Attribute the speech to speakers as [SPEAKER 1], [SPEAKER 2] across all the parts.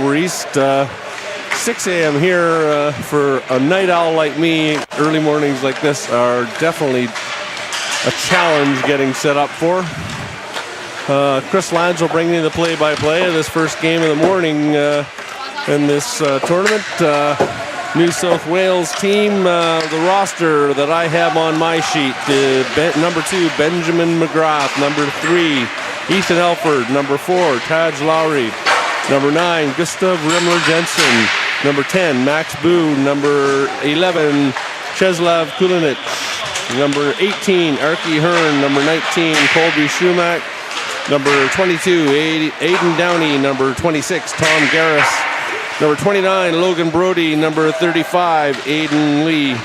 [SPEAKER 1] Vancouver East. 6 a.m. here for a night owl like me. Early mornings like this are definitely a challenge getting set up for. Chris Lange will bring you the play-by-play of this first game of the morning in this tournament. New South Wales team, the roster that I have on my sheet. Number 2, Benjamin McGrath. Number 3, Ethan Elford. Number 4, Taj Lowry. Number 9, Gustav Rimler-Jensen. Number 10, Max Boo. Number 11, Czeslaw Kulinic. Number 18, Archie Hearn. Number 19, Colby Schumack. Number 22, Aidan Downey. Number 26, Tom Garris. Number 29, Logan Brody. Number 35, Aiden Lee.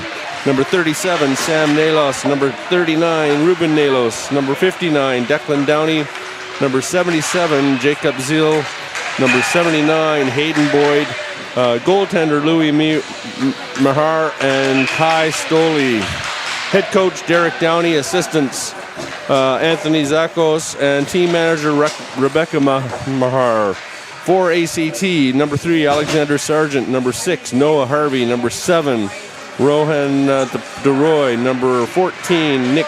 [SPEAKER 1] Number 37, Sam Nalos. Number 39, Ruben Nalos. Number 59, Declan Downey. Number 77, Jacob Zeal. Number 79, Hayden Boyd. Goaltender Louis Mahar and Kai Stoley. Head coach Derek Downey. Assistants Anthony Zakos and team manager Rebecca Mahar. For ACT, number 3, Alexander Sargent. Number 6, Noah Harvey. Number 7, Rohan DeRoy. Number 14, Nick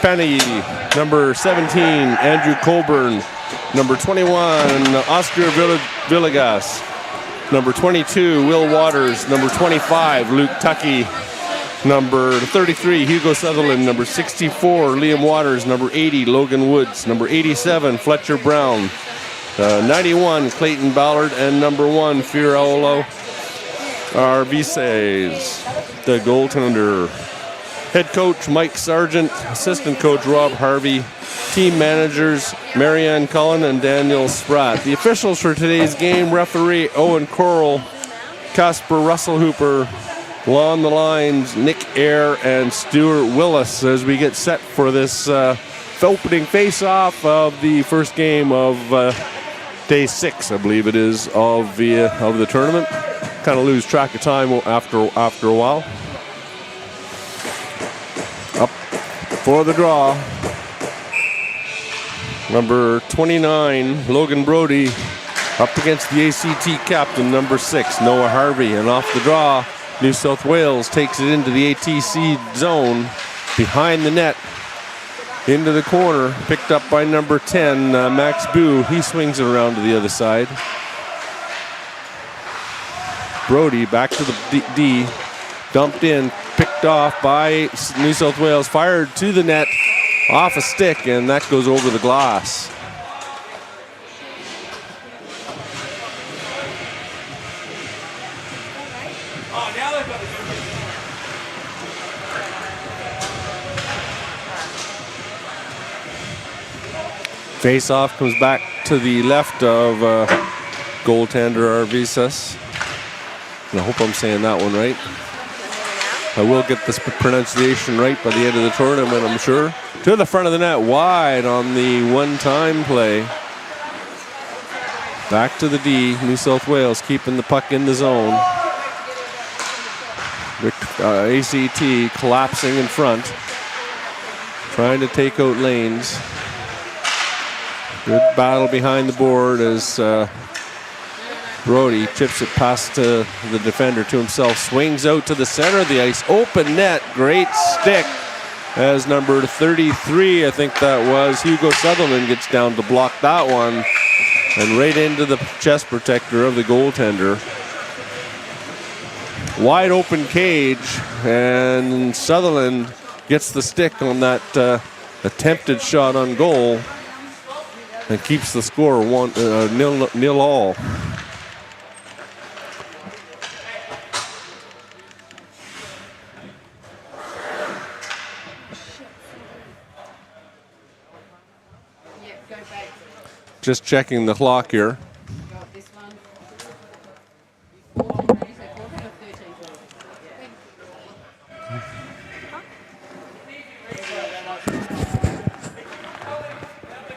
[SPEAKER 1] Penny. Number 17, Andrew Colburn. Number 21, Oscar Villegas. Number 22, Will Waters. Number 25, Luke Tuckey. Number 33, Hugo Sutherland. Number 64, Liam Waters. Number 80, Logan Woods. Number 87, Fletcher Brown. 91, Clayton Ballard. And number 1, Firaolo Arvises, the goaltender. Head coach Mike Sargent. Assistant coach Rob Harvey. Team managers Marianne Cullen and Daniel Spratt. The officials for today's game: referee Owen Coral, Casper Russell Hooper. On the lines, Nick Eyre and Stuart Willis as we get set for this opening face-off of the first game of day 6, I believe it is, of the tournament. Kind of lose track of time after a while. Up for the draw, number 29, Logan Brody, up against the ACT captain, number 6, Noah Harvey, and off the draw. New South Wales takes it into the ATC zone, behind the net, into the corner, picked up by number 10, Max Boo. He swings it around to the other side. Brody back to the D, dumped in, picked off by New South Wales, fired to the net, off a stick, and that goes over the glass. Face-off comes back to the left of goaltender Arvises. And I hope I'm saying that one right. I will get this pronunciation right by the end of the tournament, I'm sure. To the front of the net, wide on the one-time play. Back to the D, New South Wales keeping the puck in the zone. ACT collapsing in front, trying to take out lanes. Good battle behind the board as Brody chips it past the defender to himself. Swings out to the center of the ice. Open net. Great stick as number 33, I think that was, Hugo Sutherland gets down to block that one. And right into the chest protector of the goaltender. Wide open cage. And Sutherland gets the stick on that attempted shot on goal. And keeps the score nil all. Just checking the clock here.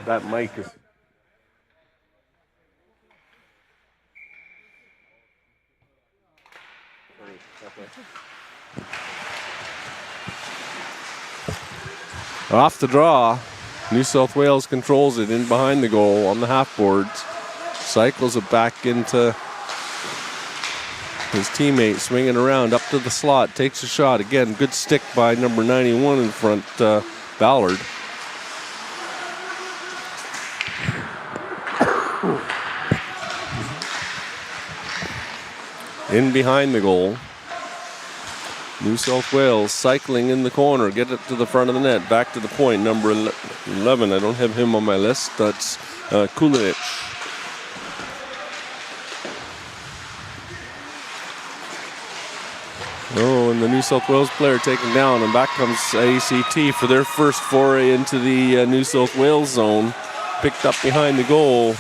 [SPEAKER 1] That mic is... Off the draw, New South Wales controls it in behind the goal on the half boards. Cycles it back into his teammate, swinging around up to the slot, takes a shot. Again, good stick by number 91 in front, Ballard. In behind the goal. New South Wales cycling in the corner, get it to the front of the net, back to the point, number 11. I don't have him on my list. That's Kulinic. Oh, and the New South Wales player taken down, and back comes ACT for their first foray into the New South Wales zone. Picked up behind the goal.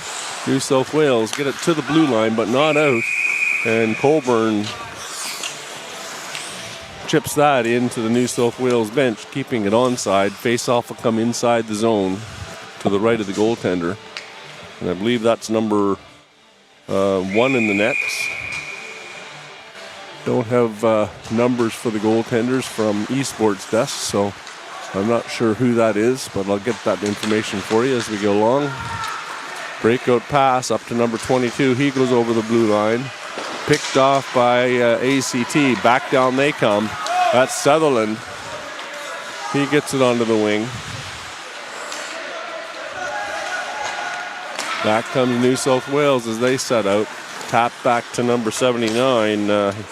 [SPEAKER 1] New South Wales get it to the blue line, but not out. And Cockburn chips that into the New South Wales bench, keeping it onside. Face-off will come inside the zone to the right of the goaltender. And I believe that's number 1 in the nets. Don't have numbers for the goaltenders from eSports desk, so I'm not sure who that is, but I'll get that information for you as we go along. Breakout pass up to number 22. He goes over the blue line. Picked off by ACT. Back down they come. That's Sutherland. He gets it onto the wing. Back comes New South Wales as they set out. Tap back to number 79,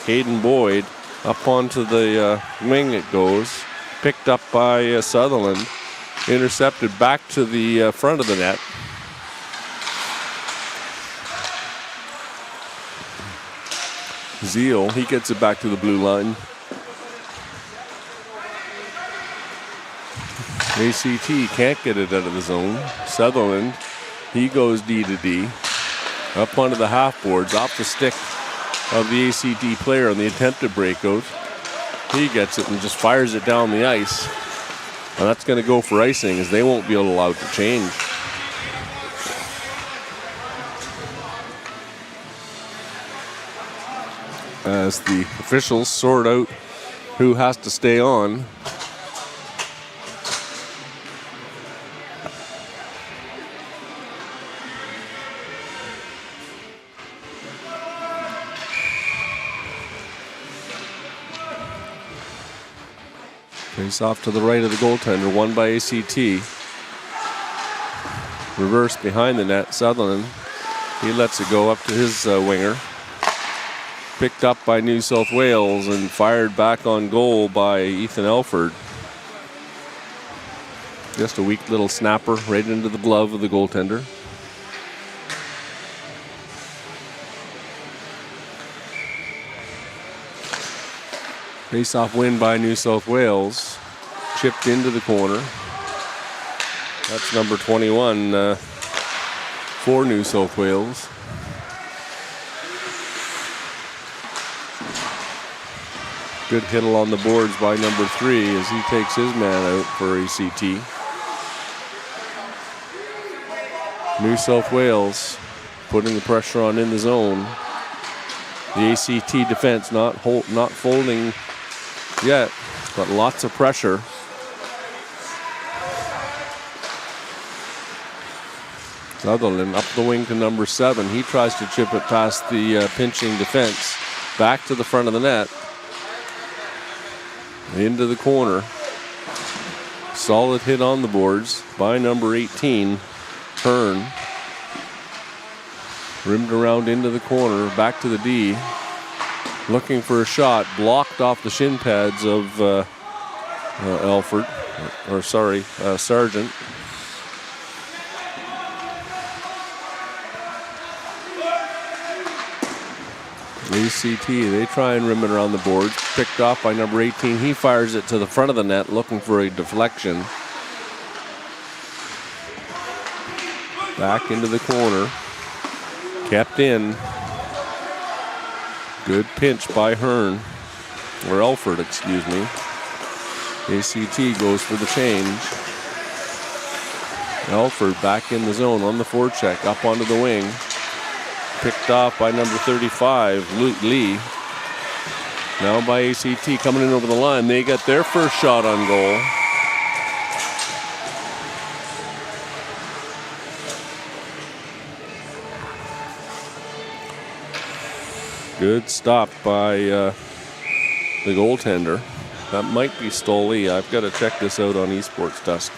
[SPEAKER 1] Hayden Boyd. Up onto the wing it goes. Picked up by Sutherland. Intercepted back to the front of the net. Zeal, he gets it back to the blue line. ACT can't get it out of the zone. Sutherland, he goes D to D. Up onto the half boards, off the stick of the ACT player on the attempted breakout. He gets it and just fires it down the ice. And that's going to go for icing, as they won't be allowed to change. As the officials sort out who has to stay on. Face off to the right of the goaltender, won by ACT. Reverse behind the net, Sutherland. He lets it go up to his winger. Picked up by New South Wales and fired back on goal by Ethan Elford. Just a weak little snapper right into the glove of the goaltender. Face-off win by New South Wales. Chipped into the corner. That's number 21 for New South Wales. Good hit on the boards by number 3 as he takes his man out for ACT. New South Wales putting the pressure on in the zone. The ACT defense not folding yet, but lots of pressure. Sutherland up the wing to number 7. He tries to chip it past the pinching defense. Back to the front of the net. Into the corner. Solid hit on the boards by number 18, Hearn. Rimmed around into the corner, back to the D. Looking for a shot, blocked off the shin pads of Sargent. ACT, they try and rim it around the boards. Picked off by number 18. He fires it to the front of the net, looking for a deflection. Back into the corner. Kept in. Good pinch by Hearn. Or Elford, excuse me. ACT goes for the change. Elford back in the zone on the forecheck, up onto the wing. Picked off by number 35, Luke Lee. Now by ACT coming in over the line. They get their first shot on goal. Good stop by the goaltender. That might be Stoley. I've got to check this out on Esports Desk.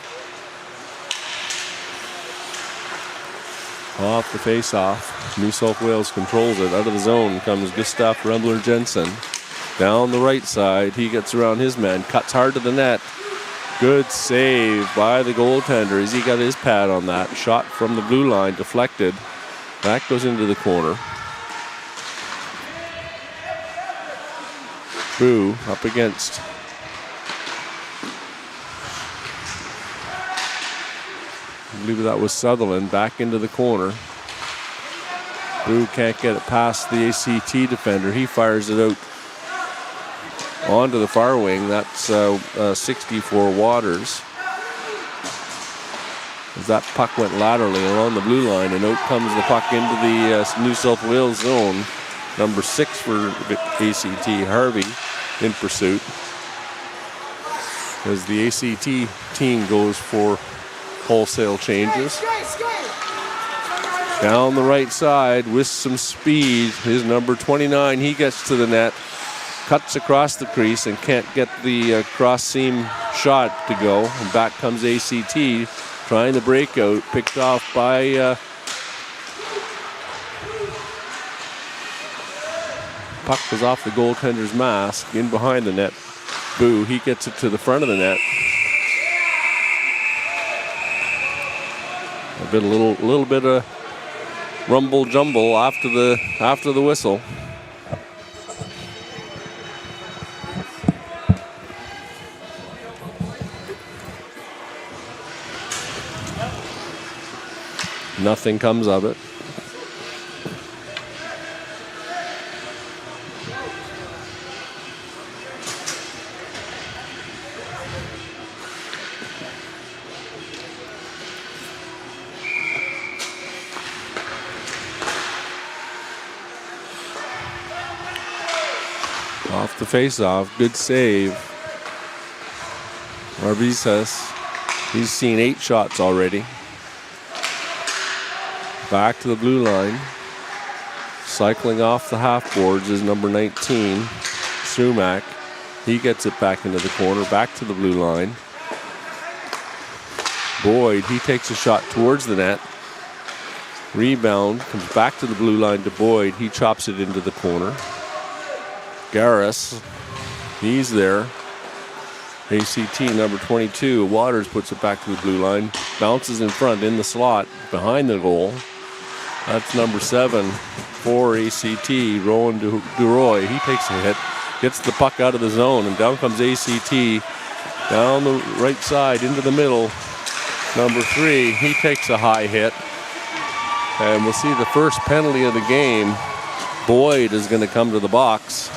[SPEAKER 1] Off the face-off. New South Wales controls it. Out of the zone comes Gustav Rembler-Jensen. Down the right side, he gets around his man. Cuts hard to the net. Good save by the goaltender as he got his pad on that. Shot from the blue line, deflected. That goes into the corner. Boo up against I believe that was Sutherland, back into the corner. Boo can't get it past the ACT defender. He fires it out onto the far wing. That's 64 Waters. As that puck went laterally along the blue line, and out comes the puck into the New South Wales zone. Number 6 for ACT, Harvey, in pursuit. As the ACT team goes for wholesale changes. Down the right side with some speed is number 29. He gets to the net, cuts across the crease, and can't get the cross seam shot to go. And back comes ACT, trying to break out, picked off by puck was off the goaltender's mask, in behind the net. Boo, he gets it to the front of the net. A little bit of rumble jumble after the whistle. Nothing comes of it. Off the face-off, good save. Arvidas, he's seen 8 shots already. Back to the blue line. Cycling off the half boards is number 19, Sumac. He gets it back into the corner, back to the blue line. Boyd, he takes a shot towards the net. Rebound, comes back to the blue line to Boyd. He chops it into the corner. Garris, he's there. ACT number 22, Waters puts it back to the blue line. Bounces in front in the slot behind the goal. That's number 7 for ACT, Rowan Duroy. He takes a hit, gets the puck out of the zone, and down comes ACT. Down the right side into the middle. Number 3, he takes a high hit. And we'll see the first penalty of the game. Boyd is going to come to the box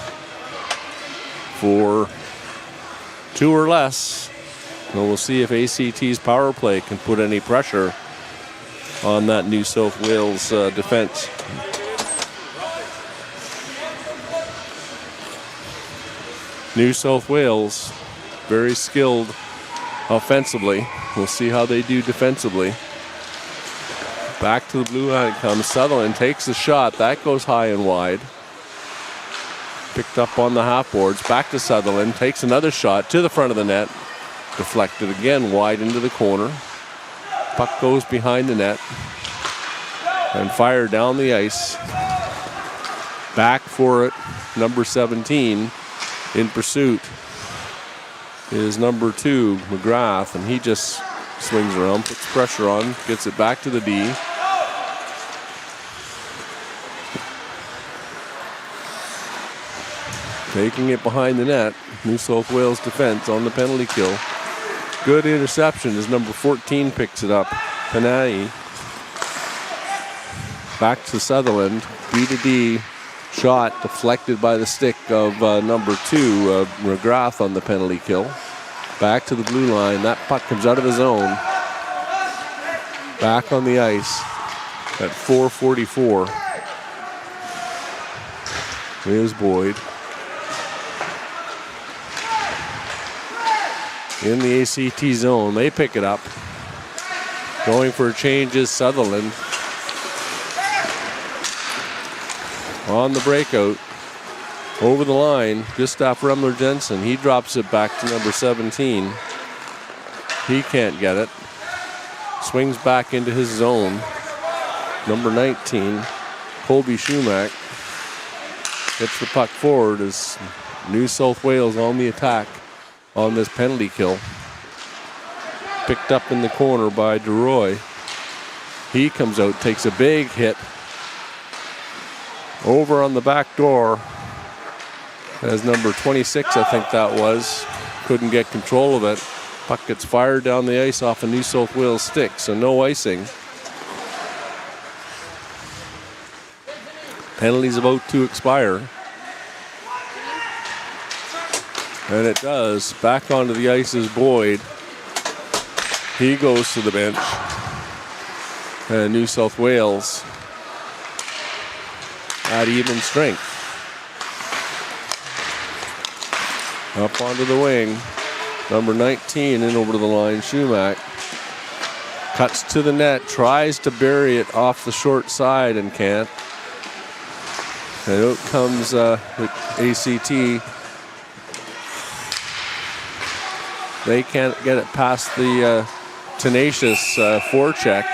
[SPEAKER 1] for 2 or less. And we'll see if ACT's power play can put any pressure on that New South Wales defense. New South Wales, very skilled offensively. We'll see how they do defensively. Back to the blue line comes Sutherland, takes the shot. That goes high and wide. Picked up on the half boards. Back to Sutherland, takes another shot to the front of the net. Deflected again wide into the corner. Puck goes behind the net and fired down the ice. Back for it, number 17 in pursuit is number 2, McGrath, and he just swings around, puts pressure on, gets it back to the D. Taking it behind the net, New South Wales defense on the penalty kill. Good interception as number 14 picks it up. Panay. Back to Sutherland, B to D. Shot deflected by the stick of number 2, McGrath on the penalty kill. Back to the blue line. That puck comes out of the zone. Back on the ice at 4:44. Here's Boyd. In the ACT zone, they pick it up. Going for a change is Sutherland. On the breakout, Over the line, Gustav Remler-Jensen. He drops it back to number 17. He can't get it. Swings back into his zone. Number 19, Colby Schumack, gets the puck forward as New South Wales on the attack on this penalty kill. Picked up in the corner by DeRoy. He comes out, takes a big hit. Over on the back door as number 26, I think that was, couldn't get control of it. Puck gets fired down the ice off a New South Wales stick, so no icing. Penalty's about to expire. And it does. Back onto the ice is Boyd. He goes to the bench. And New South Wales at even strength. Up onto the wing. Number 19 in over to the line, Schumack. Cuts to the net, tries to bury it off the short side and can't. And out comes the ACT. They can't get it past the tenacious forecheck.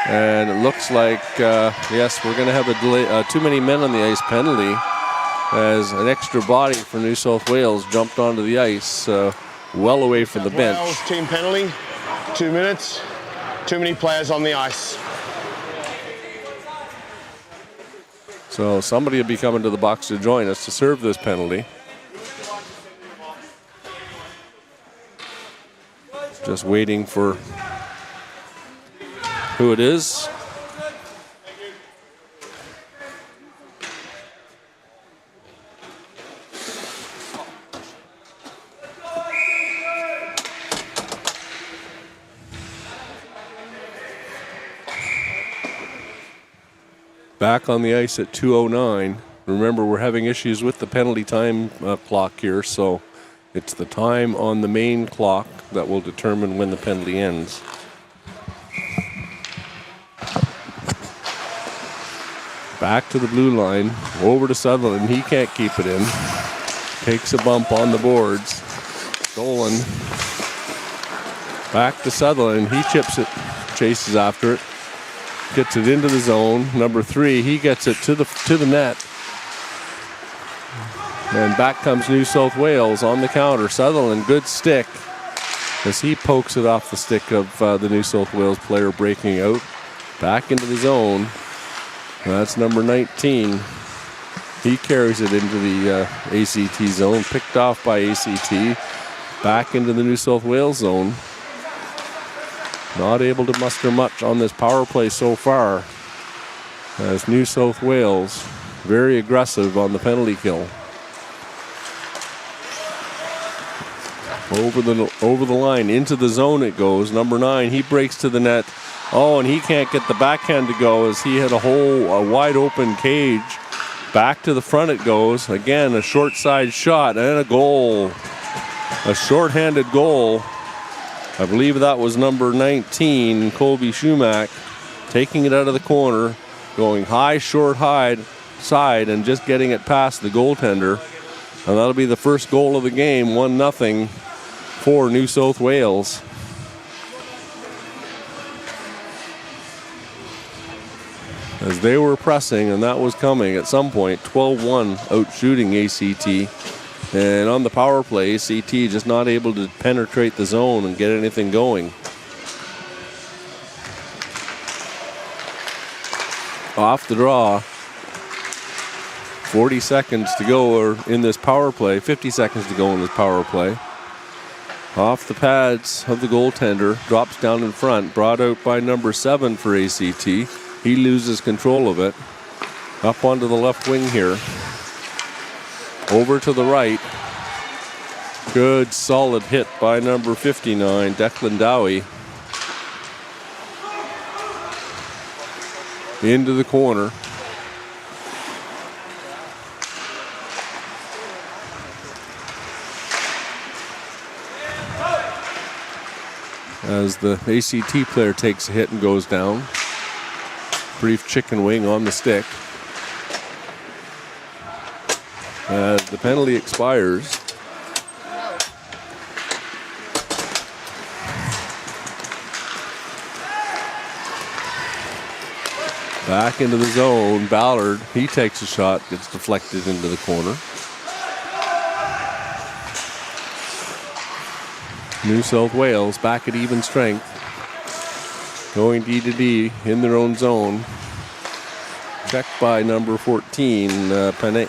[SPEAKER 1] And it looks like, yes, we're going to have a delay, too many men on the ice penalty as an extra body for New South Wales jumped onto the ice well away from the bench.
[SPEAKER 2] Wales team penalty, 2 minutes, too many players on the ice.
[SPEAKER 1] So somebody will be coming to the box to join us to serve this penalty. Just waiting for who it is. Back on the ice at 2:09. Remember, we're having issues with the penalty time clock here, so it's the time on the main clock that will determine when the penalty ends. Back to the blue line, over to Sutherland. He can't keep it in. Takes a bump on the boards. Stolen. Back to Sutherland. He chips it, chases after it. Gets it into the zone. Number 3, he gets it to the net. And back comes New South Wales on the counter. Sutherland, good stick as he pokes it off the stick of the New South Wales player breaking out. Back into the zone. That's number 19. He carries it into the ACT zone. Picked off by ACT. Back into the New South Wales zone. Not able to muster much on this power play so far, as New South Wales very aggressive on the penalty kill. Over the line, into the zone it goes. Number 9, he breaks to the net. Oh, and he can't get the backhand to go as he had a wide open cage. Back to the front it goes. Again, a short side shot and a goal. A shorthanded goal. I believe that was number 19, Colby Schumack, taking it out of the corner, going high, short, side, and just getting it past the goaltender. And that'll be the first goal of the game, 1-0 for New South Wales. As they were pressing, and that was coming at some point, 12-1 out shooting ACT. And on the power play, ACT just not able to penetrate the zone and get anything going. Off the draw. 40 seconds to go in this power play. 50 seconds to go in this power play. Off the pads of the goaltender. Drops down in front. Brought out by number 7 for ACT. He loses control of it. Up onto the left wing here. Over to the right. Good solid hit by number 59, Declan Dowie. Into the corner. As the ACT player takes a hit and goes down. Brief chicken wing on the stick. The penalty expires. Back into the zone. Ballard, he takes a shot, gets deflected into the corner. New South Wales back at even strength. Going D to D in their own zone. Checked by number 14, Penny.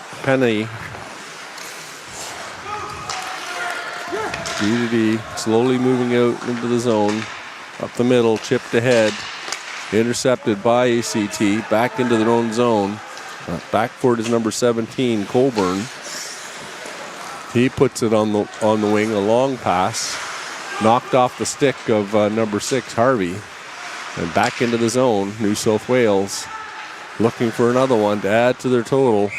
[SPEAKER 1] D to D, slowly moving out into the zone. Up the middle, chipped ahead. Intercepted by ACT, back into their own zone. Back for it is number 17, Cockburn. He puts it on the wing, a long pass. Knocked off the stick of number 6, Harvey. And back into the zone, New South Wales. Looking for another one to add to their total.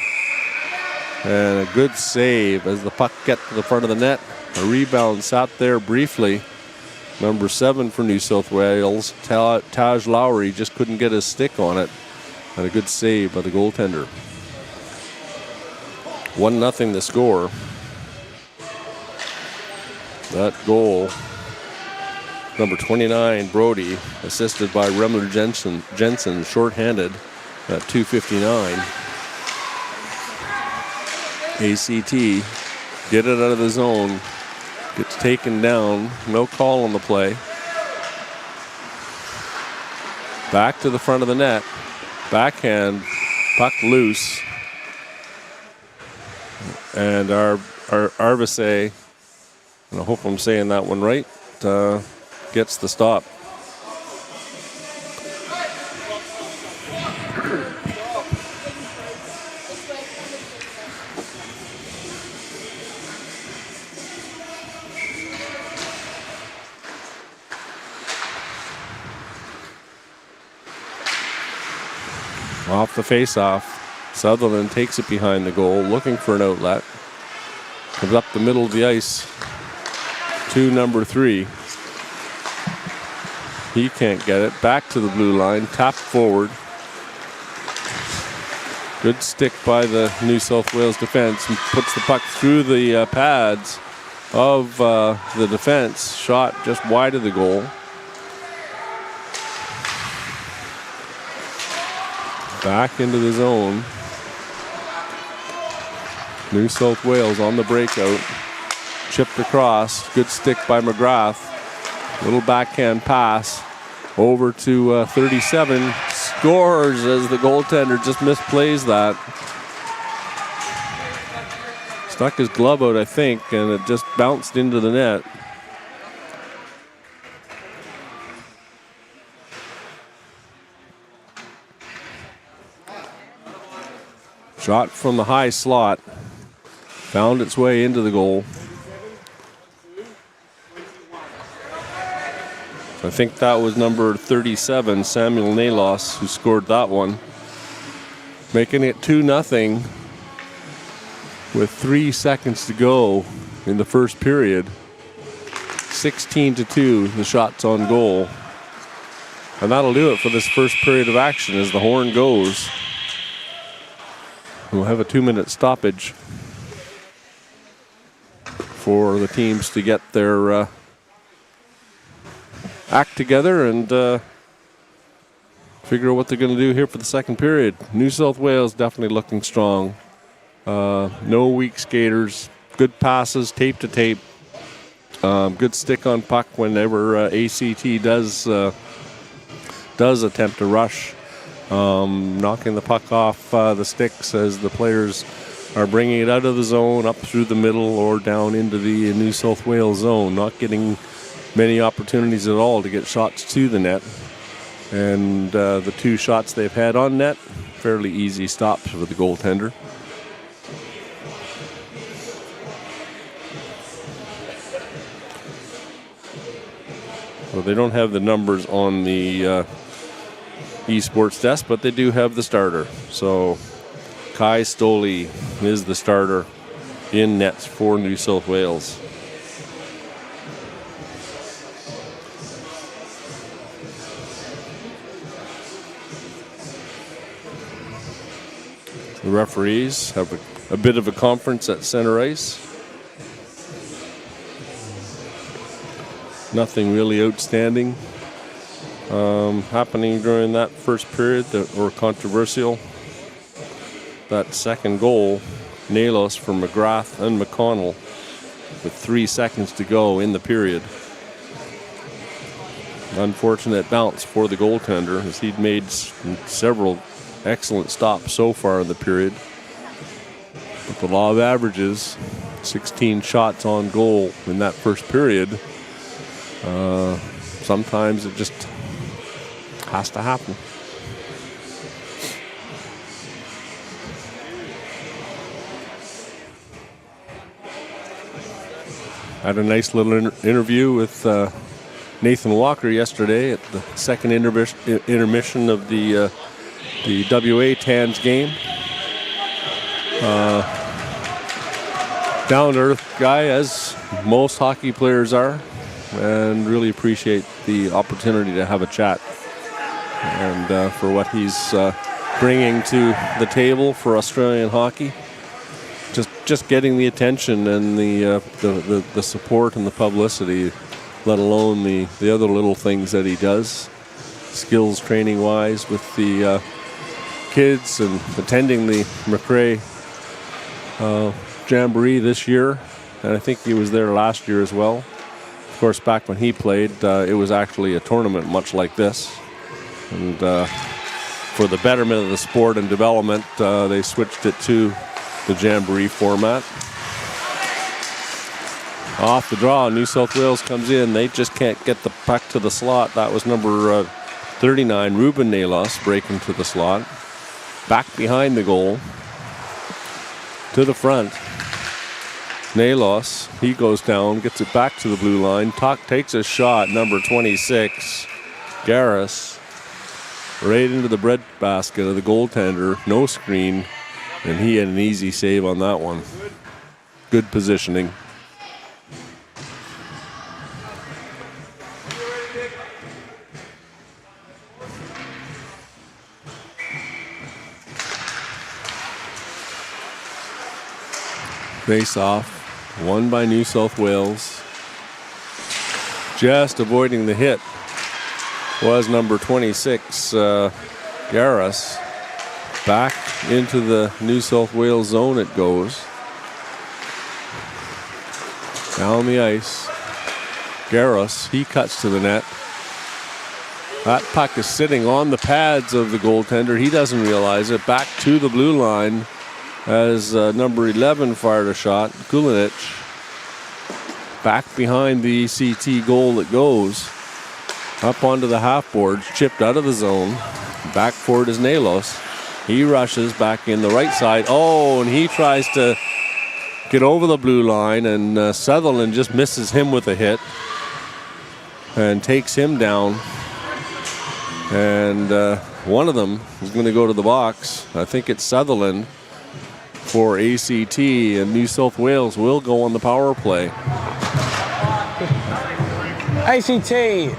[SPEAKER 1] And a good save as the puck gets to the front of the net. A rebound sat there briefly. Number 7 for New South Wales, Taj Lowry, just couldn't get his stick on it. And a good save by the goaltender. 1-0 the score. That goal, number 29, Brody, assisted by Remler Jensen, shorthanded at 2:59. ACT, get it out of the zone. Gets taken down. No call on the play. Back to the front of the net. Backhand. Puck loose. And our Arvise, and I hope I'm saying that one right, gets the stop. Off the face-off, Sutherland takes it behind the goal, looking for an outlet. Comes up the middle of the ice to number 3. He can't get it. Back to the blue line, tapped forward. Good stick by the New South Wales defense. And puts the puck through the pads of the defense. Shot just wide of the goal. Back into the zone. New South Wales on the breakout. Chipped across. Good stick by McGrath. Little backhand pass. Over to 37. Scores as the goaltender just misplays that. Stuck his glove out, I think, and it just bounced into the net. Shot from the high slot. Found its way into the goal. I think that was number 37, Samuel Nalos, who scored that one. Making it 2-0 with 3 seconds to go in the first period. 16-2, the shots on goal. And that'll do it for this first period of action as the horn goes. We'll have a 2-minute stoppage for the teams to get their act together and figure out what they're going to do here for the second period. New South Wales definitely looking strong. No weak skaters. Good passes, tape to tape. Good stick on puck whenever ACT does attempt to rush. Knocking the puck off the sticks as the players are bringing it out of the zone, up through the middle or down into the New South Wales zone. Not getting many opportunities at all to get shots to the net. And the 2 shots they've had on net, fairly easy stops for the goaltender. Well, they don't have the numbers on the esports desk, but they do have the starter. So Kai Stoley is the starter in nets for New South Wales. The referees have a bit of a conference at center ice. Nothing really outstanding happening during that first period that were controversial. That second goal, Nalos for McGrath and McConnell with 3 seconds to go in the period. Unfortunate bounce for the goaltender as he'd made several excellent stops so far in the period. But the law of averages, 16 shots on goal in that first period, sometimes it just has to happen. Had a nice little interview with Nathan Walker yesterday at the second intermission of the WA TANGE game. Down-to-earth guy, as most hockey players are, and really appreciate the opportunity to have a chat and for what he's bringing to the table for Australian hockey. Just getting the attention and the support and the publicity, let alone the other little things that he does, skills training-wise with the kids and attending the McRae Jamboree this year, and I think he was there last year as well. Of course, back when he played, it was actually a tournament much like this, and for the betterment of the sport and development, they switched it to the Jamboree format. Off the draw, New South Wales comes in. They just can't get the puck to the slot. That was number 39, Ruben Nalos, breaking to the slot. Back behind the goal. To the front. Nalos, he goes down, gets it back to the blue line. Takes a shot, number 26, Garris, right into the breadbasket of the goaltender. No screen, and he had an easy save on that one. Good positioning. Face off, won by New South Wales. Just avoiding the hit was number 26, Garris. Back into the New South Wales zone it goes. Down the ice. Garris, he cuts to the net. That puck is sitting on the pads of the goaltender. He doesn't realize it. Back to the blue line as number 11 fired a shot. Kulinich. Back behind the CT goal it goes. Up onto the half boards, chipped out of the zone. Back forward is Nalos. He rushes back in the right side. Oh, and he tries to get over the blue line, and Sutherland just misses him with a hit and takes him down. And one of them is going to go to the box. I think it's Sutherland for ACT, and New South Wales will go on the power play.
[SPEAKER 3] ACT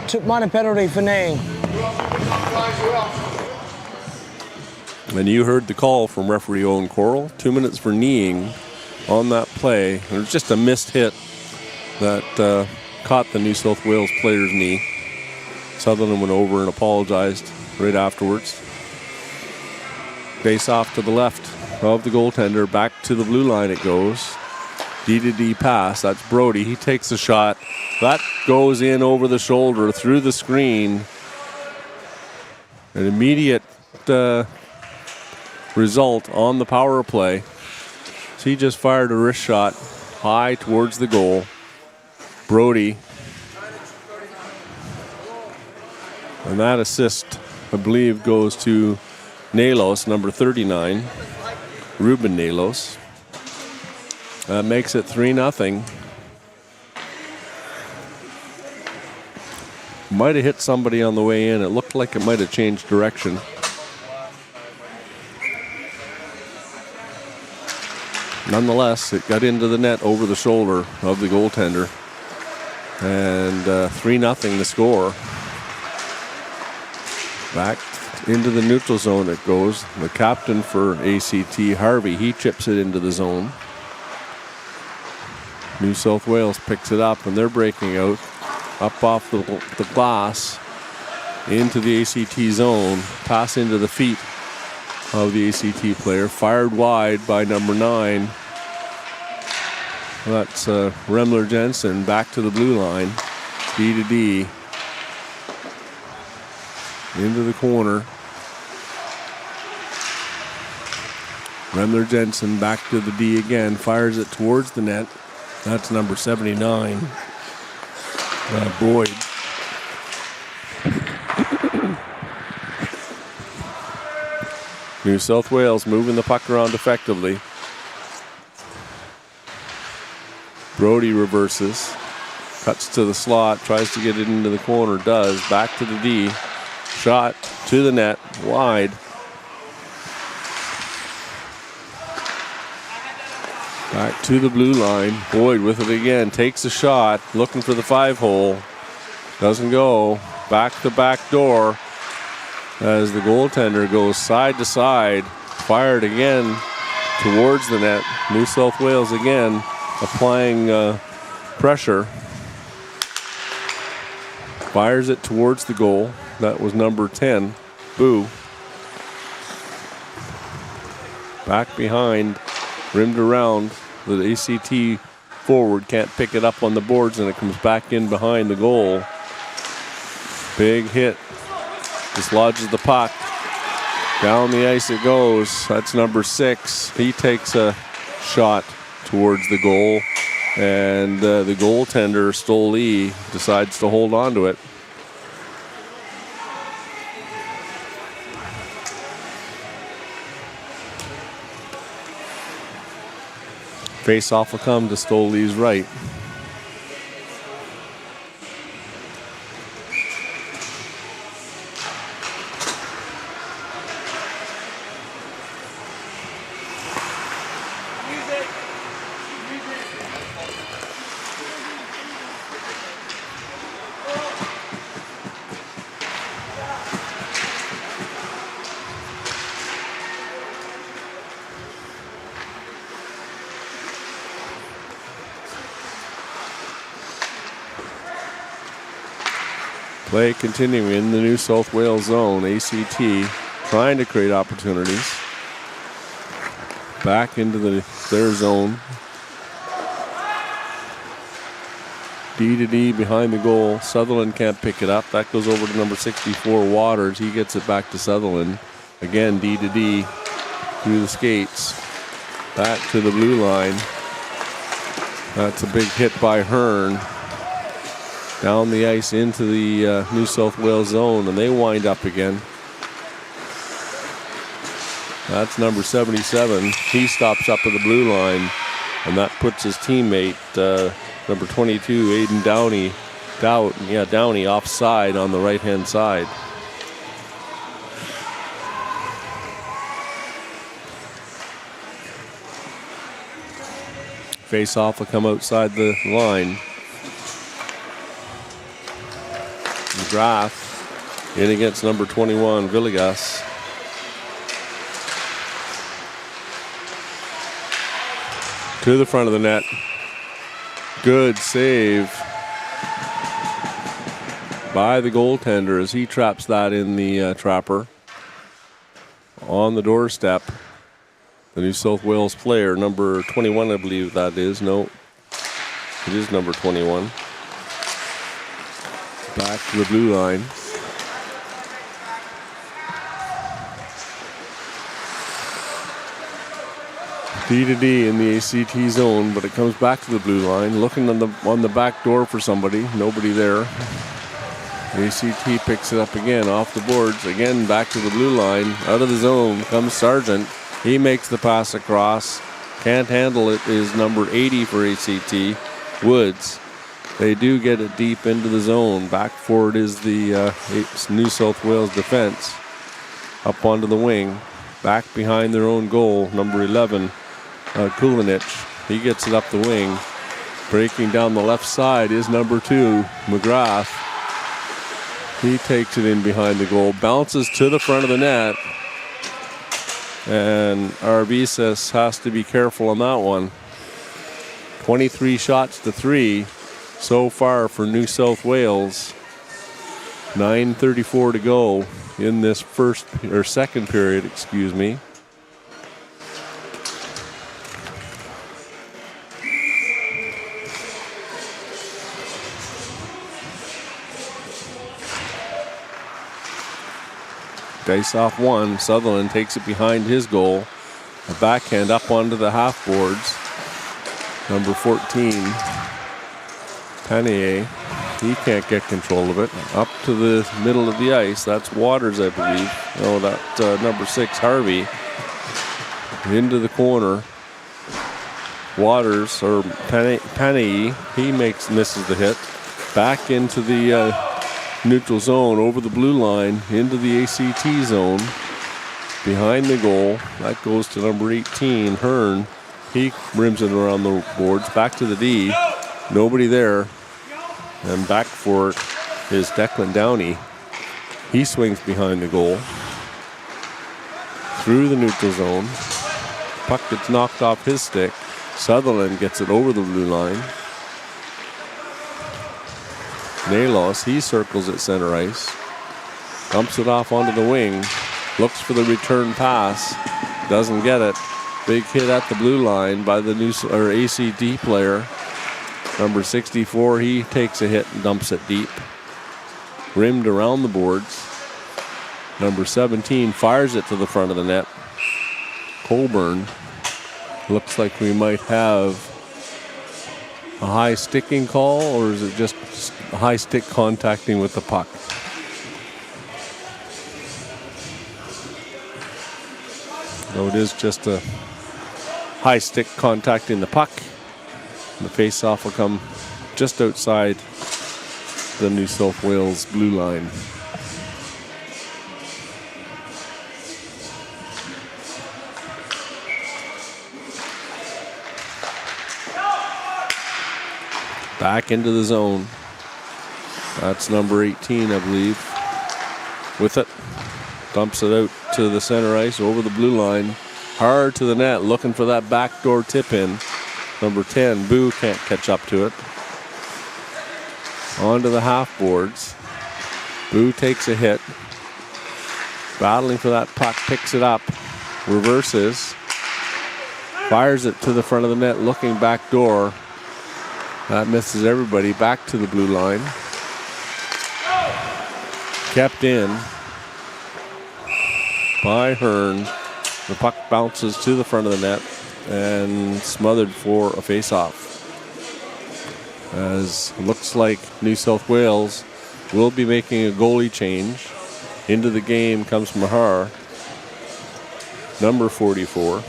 [SPEAKER 3] took minor penalty for kneeing.
[SPEAKER 1] And you heard the call from referee Owen Corral. 2 minutes for kneeing on that play. It was just a missed hit that caught the New South Wales player's knee. Sutherland went over and apologized right afterwards. Face off to the left of the goaltender. Back to the blue line it goes. D-to-D pass. That's Brody. He takes a shot. That goes in over the shoulder through the screen. An immediate result on the power play. So he just fired a wrist shot high towards the goal. Brody. And that assist, I believe, goes to Nalos, number 39. Ruben Nalos. That makes it 3-0. Might have hit somebody on the way in. It looked like it might have changed direction. Nonetheless, it got into the net over the shoulder of the goaltender. And 3-0 the score. Back Into the neutral zone it goes. The captain for ACT, Harvey, he chips it into the zone. New South Wales picks it up, and they're breaking out. Up off the glass into the ACT zone. Pass into the feet of the ACT player. Fired wide by number 9. That's Remler Jensen back to the blue line. D to D. Into the corner. Remler Jensen back to the D again. Fires it towards the net. That's number 79. Boyd. New South Wales moving the puck around effectively. Brody reverses. Cuts to the slot. Tries to get it into the corner. Does. Back to the D. Shot to the net. Wide. Back to the blue line. Boyd with it again. Takes a shot. Looking for the 5-hole. Doesn't go. Back to back door. As the goaltender goes side to side. Fired again towards the net. New South Wales again applying pressure. Fires it towards the goal. That was number 10. Boo. Back behind. Rimmed around. The ACT forward can't pick it up on the boards, and it comes back in behind the goal. Big hit. Dislodges the puck. Down the ice it goes. That's number 6. He takes a shot towards the goal, and the goaltender, Stolle, decides to hold on to it. Face-off will come to Stolle's right. Play continuing in the New South Wales zone. ACT trying to create opportunities. Back into their zone. D to D behind the goal. Sutherland can't pick it up. That goes over to number 64, Waters. He gets it back to Sutherland. Again, D to D through the skates. Back to the blue line. That's a big hit by Hearn. Down the ice into the New South Wales zone, and they wind up again. That's number 77. He stops up at the blue line, and that puts his teammate, number 22, Aiden Downey, offside on the right-hand side. Face-off will come outside the line. McGrath in against number 21, Villegas. To the front of the net. Good save by the goaltender as he traps that in the trapper. On the doorstep, the New South Wales player, number 21, I believe that is. No, it is number 21. Back to the blue line. D to D in the ACT zone, but it comes back to the blue line. Looking on the back door for somebody. Nobody there. ACT picks it up again off the boards. Again back to the blue line. Out of the zone comes Sargent. He makes the pass across. Can't handle it is number 80 for ACT, Woods. They do get it deep into the zone. Back forward is the New South Wales defense. Up onto the wing. Back behind their own goal, number 11, Kulinich. He gets it up the wing. Breaking down the left side is number 2, McGrath. He takes it in behind the goal, bounces to the front of the net, and Arvidas has to be careful on that one. 23 shots to 3 so far for New South Wales. 9:34 to go in this second period, excuse me. Dice off one. Sutherland takes it behind his goal. A backhand up onto the half boards. Number 14, Panier. He can't get control of it. Up to the middle of the ice. That's Waters, I believe. No, that's number 6, Harvey. Into the corner. Waters, or Panier, he misses the hit. Back into the neutral zone, over the blue line, into the ACT zone, behind the goal. That goes to number 18, Hearn. He rims it around the boards, back to the D. Nobody there. And back for it is Declan Downey. He swings behind the goal. Through the neutral zone. Puck gets knocked off his stick. Sutherland gets it over the blue line. Nalos, he circles at center ice. Dumps it off onto the wing. Looks for the return pass. Doesn't get it. Big hit at the blue line by the ACD player. Number 64, he takes a hit and dumps it deep. Rimmed around the boards. Number 17 fires it to the front of the net. Cockburn. Looks like we might have a high sticking call, or is it just a high stick contacting with the puck? No, it is just a high stick contacting the puck. The face-off will come just outside the New South Wales blue line. Back into the zone. That's number 18, I believe. With it. Dumps it out to the center ice, over the blue line. Hard to the net, looking for that backdoor tip-in. Number 10, Boo can't catch up to it. Onto the half boards. Boo takes a hit. Battling for that puck, picks it up. Reverses. Fires it to the front of the net, looking back door. That misses everybody. Back to the blue line. Kept in by Hearn. The puck bounces to the front of the net and smothered for a face-off. As looks like New South Wales will be making a goalie change. Into the game comes Mahar, number 44.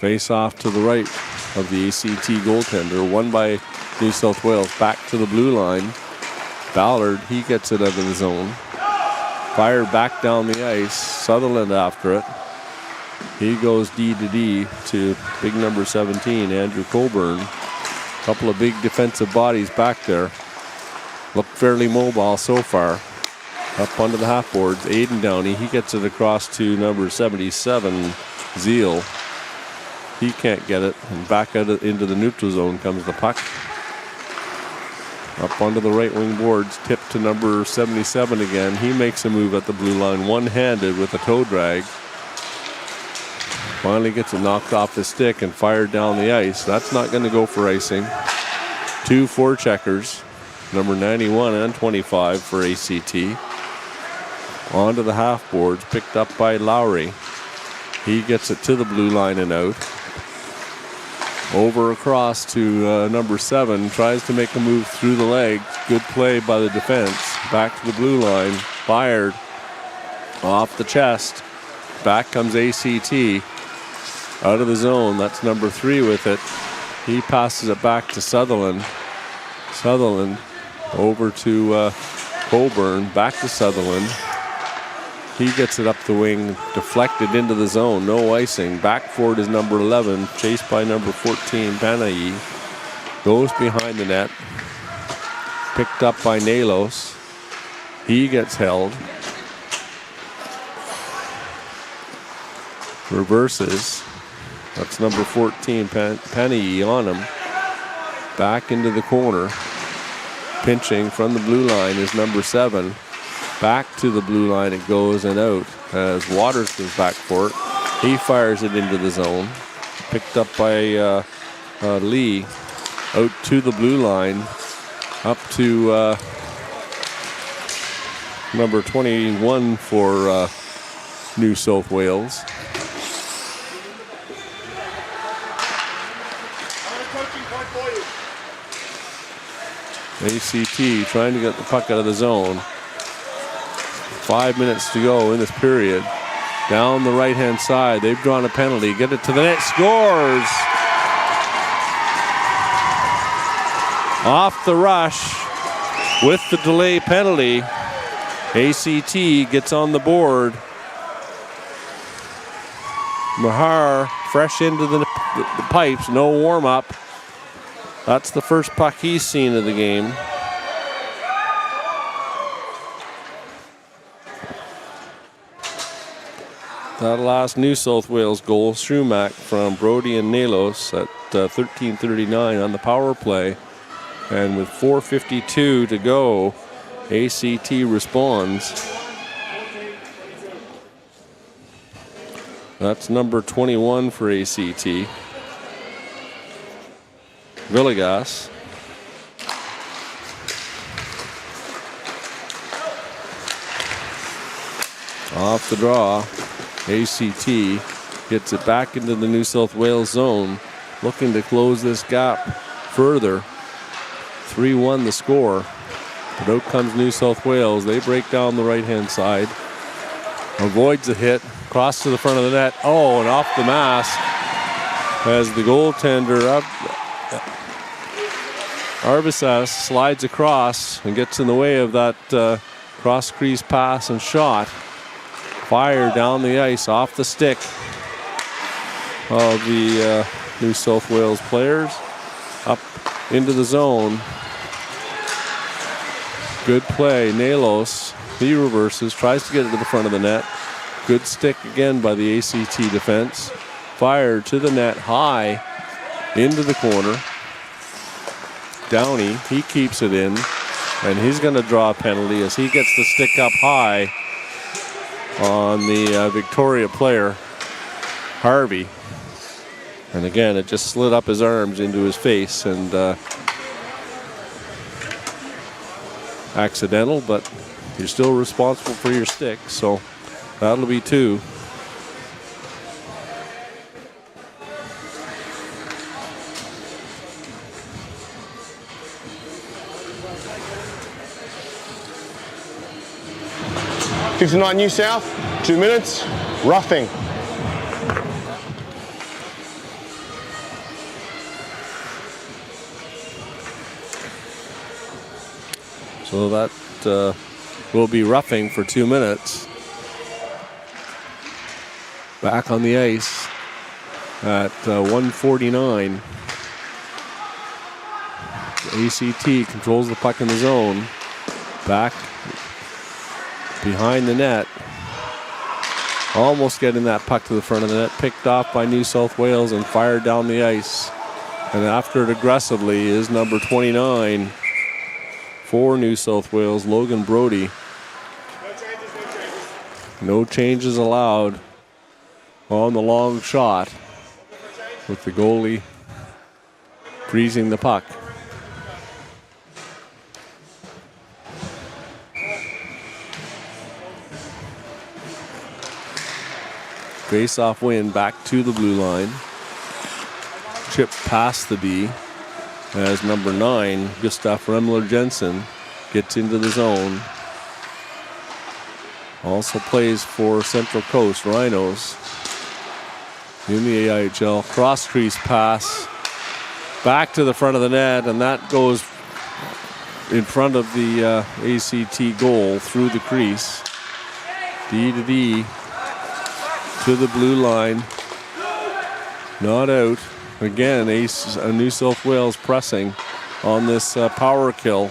[SPEAKER 1] Face off to the right of the ACT goaltender, won by New South Wales. Back to the blue line. Ballard, he gets it out of the zone. Fired back down the ice. Sutherland after it. He goes D to D to big number 17, Andrew Cockburn. Couple of big defensive bodies back there. Look fairly mobile so far. Up onto the half boards. Aiden Downey, he gets it across to number 77, Zeal. He can't get it, and back out into the neutral zone comes the puck. Up onto the right wing boards, tipped to number 77 again. He makes a move at the blue line, one-handed with a toe drag. Finally gets it knocked off the stick and fired down the ice. That's not going to go for icing. 2 forecheckers, number 91 and 25 for ACT. Onto the half boards, picked up by Lowry. He gets it to the blue line and out. Over across to number 7. Tries to make a move through the legs. Good play by the defense. Back to the blue line. Fired. Off the chest. Back comes ACT. Out of the zone. That's number 3 with it. He passes it back to Sutherland. Sutherland over to Cockburn. Back to Sutherland. He gets it up the wing, deflected into the zone. No icing. Back forward is number 11, chased by number 14, Panay. Goes behind the net. Picked up by Nalos. He gets held. Reverses. That's number 14, Panay on him. Back into the corner. Pinching from the blue line is number 7. Back to the blue line it goes and out as Waters goes back for it. He fires it into the zone. Picked up by Lee. Out to the blue line. Up to number 21 for New South Wales. ACT trying to get the puck out of the zone. 5 minutes to go in this period. Down the right-hand side, they've drawn a penalty. Get it to the net, scores! Off the rush with the delay penalty. ACT gets on the board. Mahar fresh into the pipes, no warm-up. That's the first puck he's seen of the game. That last New South Wales goal, Schumack from Brody and Nalos at 13:39 on the power play. And with 4:52 to go, ACT responds. That's number 21 for ACT. Villegas. Off the draw. ACT gets it back into the New South Wales zone, looking to close this gap further. 3-1 the score. But out comes New South Wales. They break down the right-hand side. Avoids a hit. Cross to the front of the net. Oh, and off the mask as the goaltender up. Arvisas slides across and gets in the way of that cross-crease pass and shot. Fire down the ice off the stick of the New South Wales players. Up into the zone. Good play. Nalos, he reverses, tries to get it to the front of the net. Good stick again by the ACT defense. Fired to the net high into the corner. Downey, he keeps it in, and he's going to draw a penalty as he gets the stick up high on the Victoria player, Harvey. And again, it just slid up his arms into his face and accidental, but you're still responsible for your stick, so that'll be 2.
[SPEAKER 2] .59 New South, 2 minutes, roughing.
[SPEAKER 1] So that will be roughing for 2 minutes. Back on the ice at 1:49. ACT controls the puck in the zone. Back behind the net. Almost getting that puck to the front of the net. Picked off by New South Wales and fired down the ice. And after it aggressively is number 29 for New South Wales, Logan Brody. No changes allowed on the long shot with the goalie freezing the puck. Face-off win back to the blue line. Chip past the D as number 9, Gustav Remler Jensen, gets into the zone. Also plays for Central Coast Rhinos in the AIHL. Cross-crease pass back to the front of the net, and that goes in front of the ACT goal through the crease. D to D to the blue line. Not out. Again, New South Wales pressing on this power kill.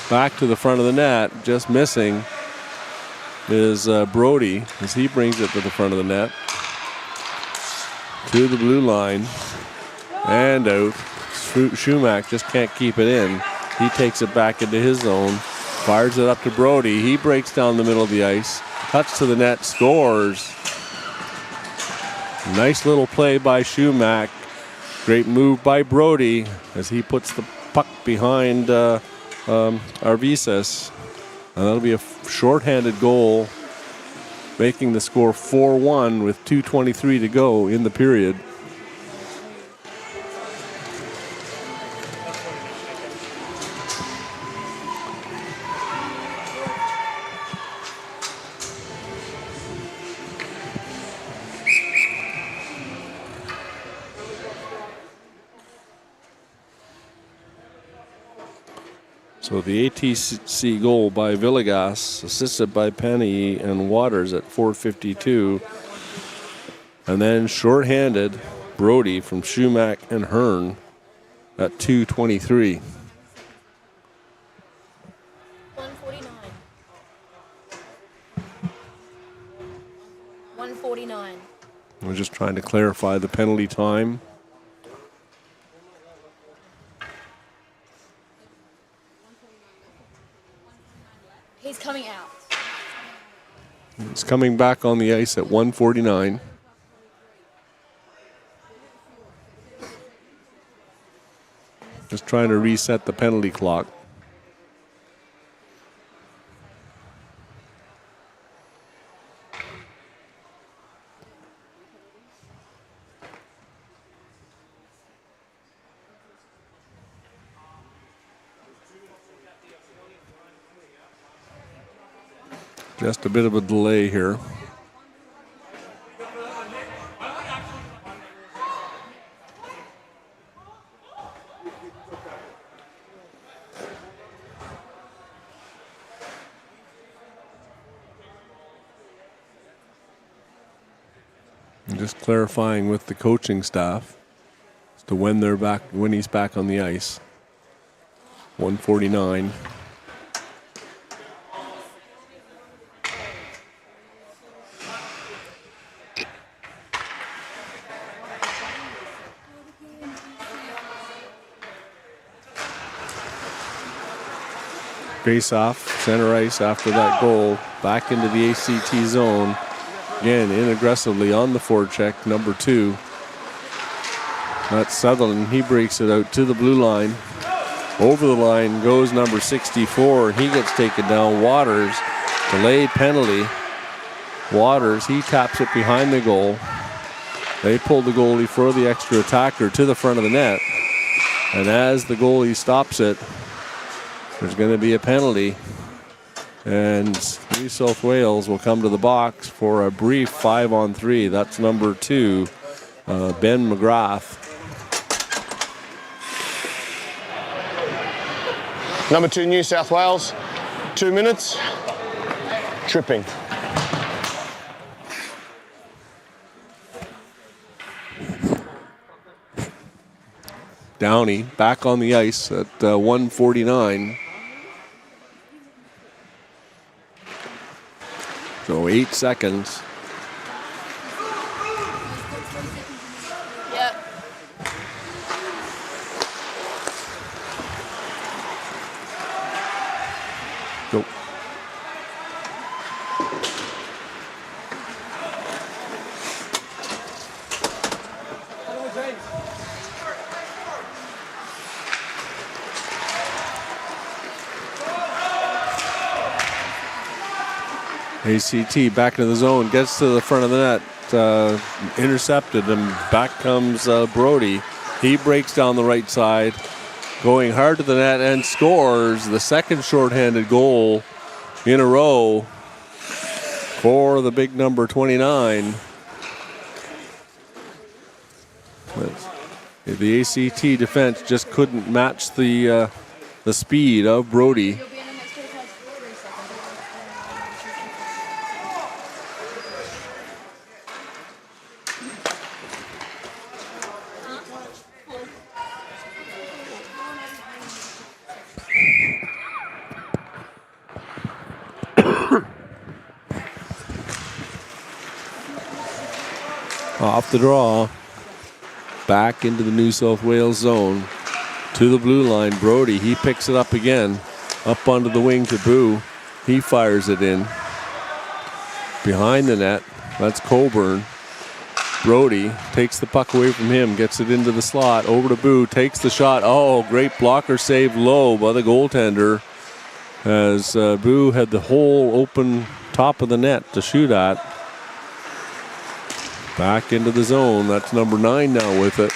[SPEAKER 1] Back to the front of the net, just missing is Brody as he brings it to the front of the net. To the blue line and out. Schumack just can't keep it in. He takes it back into his zone, fires it up to Brody. He breaks down the middle of the ice, cuts to the net, scores. Nice little play by Schumack. Great move by Brody as he puts the puck behind Arvidas. And that'll be a shorthanded goal, making the score 4-1 with 2:23 to go in the period. So the ATC goal by Villegas, assisted by Penny and Waters at 4:52. And then shorthanded Brody from Schumack and Hearn at 2:23.
[SPEAKER 4] 149.
[SPEAKER 1] We're just trying to clarify the penalty time.
[SPEAKER 4] He's coming out.
[SPEAKER 1] He's coming back on the ice at 1:49. Just trying to reset the penalty clock. Just a bit of a delay here. And just clarifying with the coaching staff as to when they're back, when he's back on the ice. 1:49. Face off, center ice after that goal, back into the ACT zone. Again, in aggressively on the forecheck, number 2. That's Sutherland. He breaks it out to the blue line. Over the line goes number 64. He gets taken down. Waters, delayed penalty. Waters, he taps it behind the goal. They pull the goalie for the extra attacker to the front of the net. And as the goalie stops it, there's going to be a penalty. And New South Wales will come to the box for a brief 5-on-3. That's number 2, Ben McGrath.
[SPEAKER 2] Number 2, New South Wales, 2 minutes, tripping.
[SPEAKER 1] Downey back on the ice at 1:49. So 8 seconds.
[SPEAKER 4] Yep.
[SPEAKER 1] Go. ACT back into the zone, gets to the front of the net, intercepted, and back comes Brody. He breaks down the right side, going hard to the net and scores the second shorthanded goal in a row for the big number 29. The ACT defense just couldn't match the speed of Brody. Off the draw. Back into the New South Wales zone. To the blue line. Brody, he picks it up again. Up onto the wing to Boo. He fires it in. Behind the net. That's Cockburn. Brody takes the puck away from him. Gets it into the slot. Over to Boo. Takes the shot. Oh, great blocker save low by the goaltender. As Boo had the hole open top of the net to shoot at. Back into the zone. That's number 9 now with it.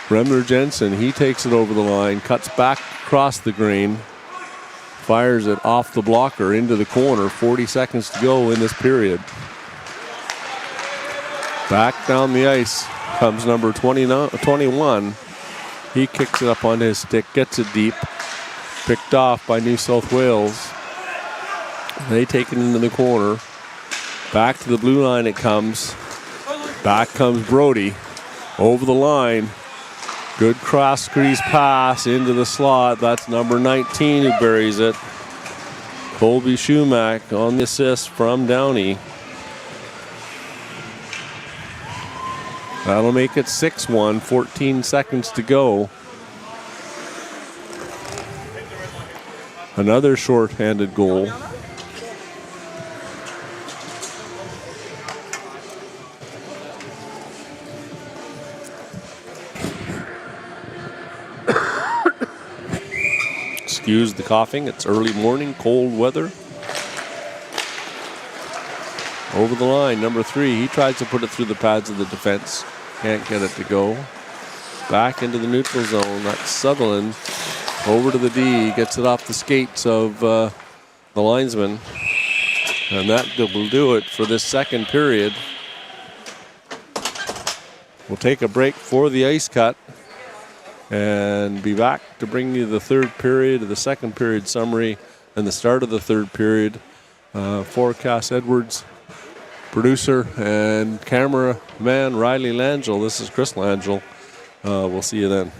[SPEAKER 1] Remner Jensen, he takes it over the line, cuts back across the green, fires it off the blocker into the corner. 40 seconds to go in this period. Back down the ice comes number 21. He kicks it up onto his stick, gets it deep. Picked off by New South Wales. They take it into the corner. Back to the blue line it comes. Back comes Brody. Over the line. Good cross crease pass into the slot. That's number 19 who buries it. Colby Schumack on the assist from Downey. That'll make it 6-1. 14 seconds to go. Another short-handed goal. Excuse the coughing. It's early morning, cold weather. Over the line, number 3. He tries to put it through the pads of the defense. Can't get it to go. Back into the neutral zone. That's Sutherland. Over to the D. Gets it off the skates of the linesman. And that will do it for this second period. We'll take a break for the ice cut. And be back to bring you the third period of the second period summary and the start of the third period. For Cass Edwards, producer and cameraman Riley Langell. This is Chris Langell. We'll see you then.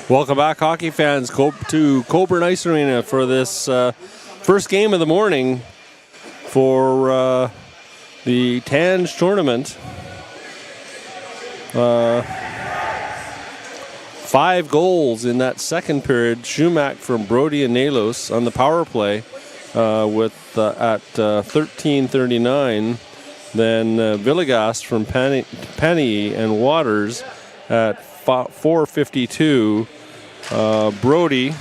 [SPEAKER 1] Welcome back, hockey fans, to Cockburn Ice Arena for this first game of the morning for the TANGE tournament. 5 goals in that second period. Shumack from Brody and Nalos on the power play at 13:39. Then Villegas from Penny and Waters at 4:52. Brody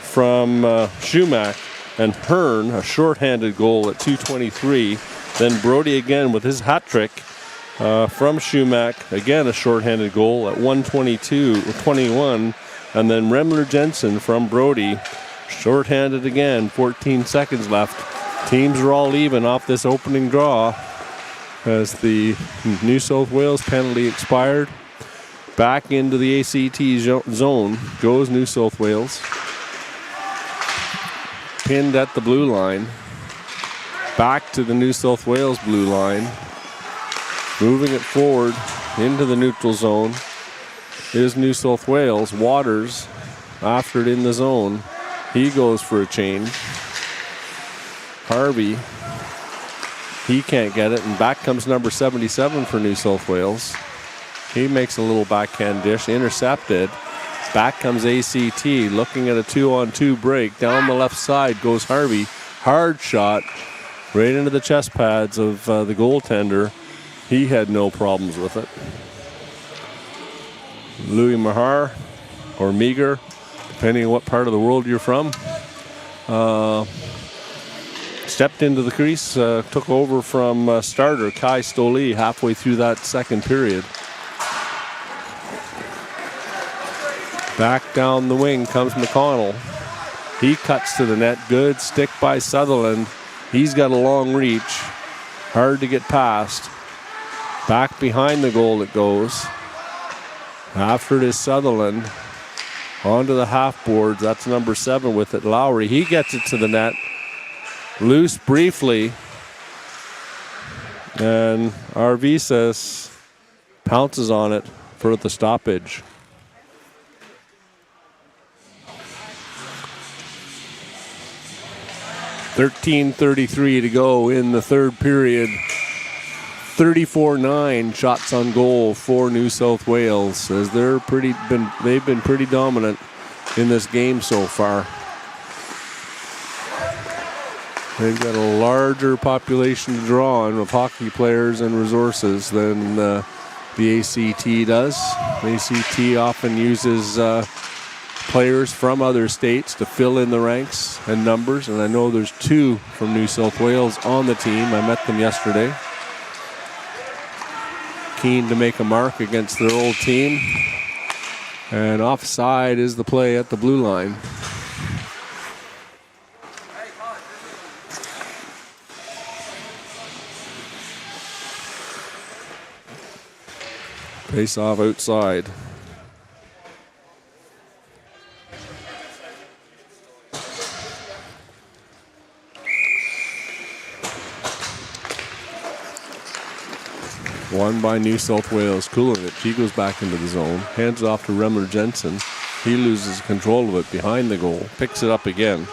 [SPEAKER 1] from Shumack and Hearn, a shorthanded goal at 2:23. Then Brody again with his hat trick from Shumack, again a shorthanded goal at 1:22-21. And then Remler Jensen from Brody, shorthanded again, 14 seconds left. Teams are all even off this opening draw as the New South Wales penalty expired. Back into the ACT zone goes New South Wales. Pinned at the blue line. Back to the New South Wales blue line. Moving it forward into the neutral zone is New South Wales. Waters after it in the zone. He goes for a change. Harvey, he can't get it, and back comes number 77 for New South Wales. He makes a little backhand dish, intercepted. Back comes ACT, looking at a 2-on-2 break. Down the left side goes Harvey. Hard shot, right into the chest pads of the goaltender. He had no problems with it. Louis Mahar, or Meager, depending on what part of the world you're from, stepped into the crease, took over from starter Kai Stoli halfway through that second period. Back down the wing comes McConnell. He cuts to the net. Good stick by Sutherland. He's got a long reach. Hard to get past. Back behind the goal it goes. After it is Sutherland. Onto the half boards. That's number 7 with it. Lowry. He gets it to the net. Loose briefly. And Arvises pounces on it for the stoppage. .33 to go in the third period. 34-9 shots on goal for New South Wales, as they've been pretty dominant in this game so far. They've got a larger population to draw on of hockey players and resources than the ACT does. The ACT often uses players from other states to fill in the ranks and numbers, and I know there's 2 from New South Wales on the team. I met them yesterday. Keen to make a mark against their old team. And offside is the play at the blue line. Face off outside. Won by New South Wales. Kulinic, he goes back into the zone. Hands it off to Remler Jensen. He loses control of it behind the goal. Picks it up again.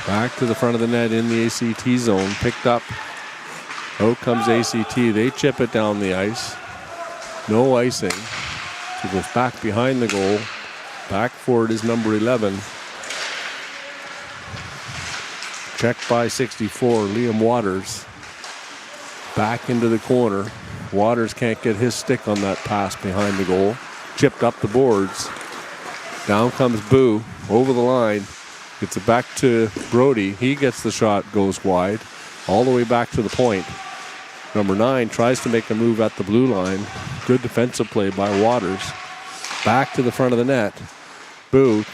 [SPEAKER 1] Back to the front of the net in the ACT zone. Picked up. Out comes ACT. They chip it down the ice. No icing. So it goes back behind the goal. Back for it is number 11. Checked by 64, Liam Waters. Back into the corner. Waters can't get his stick on that pass behind the goal. Chipped up the boards. Down comes Boo, over the line. Gets it back to Brody. He gets the shot, goes wide. All the way back to the point. Number 9 tries to make a move at the blue line. Good defensive play by Waters. Back to the front of the net. Boo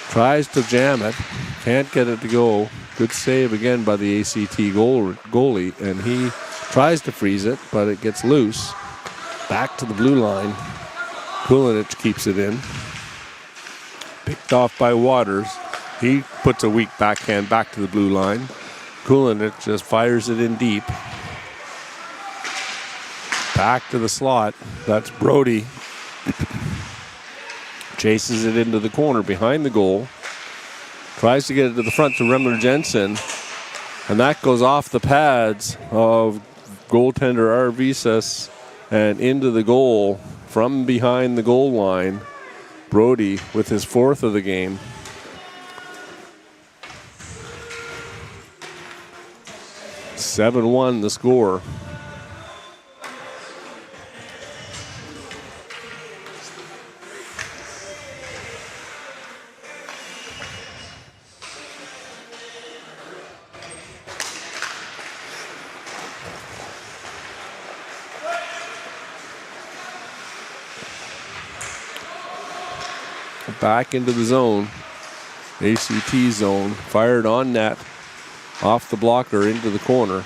[SPEAKER 1] tries to jam it. Can't get it to go. Good save again by the ACT goalie. And he tries to freeze it, but it gets loose. Back to the blue line. Kulinic keeps it in. Picked off by Waters. He puts a weak backhand back to the blue line. Kulinich just fires it in deep. Back to the slot. That's Brody. Chases it into the corner behind the goal. Tries to get it to the front to Remler Jensen. And that goes off the pads of goaltender Arvidas and into the goal from behind the goal line. Brody with his 4th of the game. (7-1) the score. Back into the zone. ACT zone. Fired on net. Off the blocker into the corner.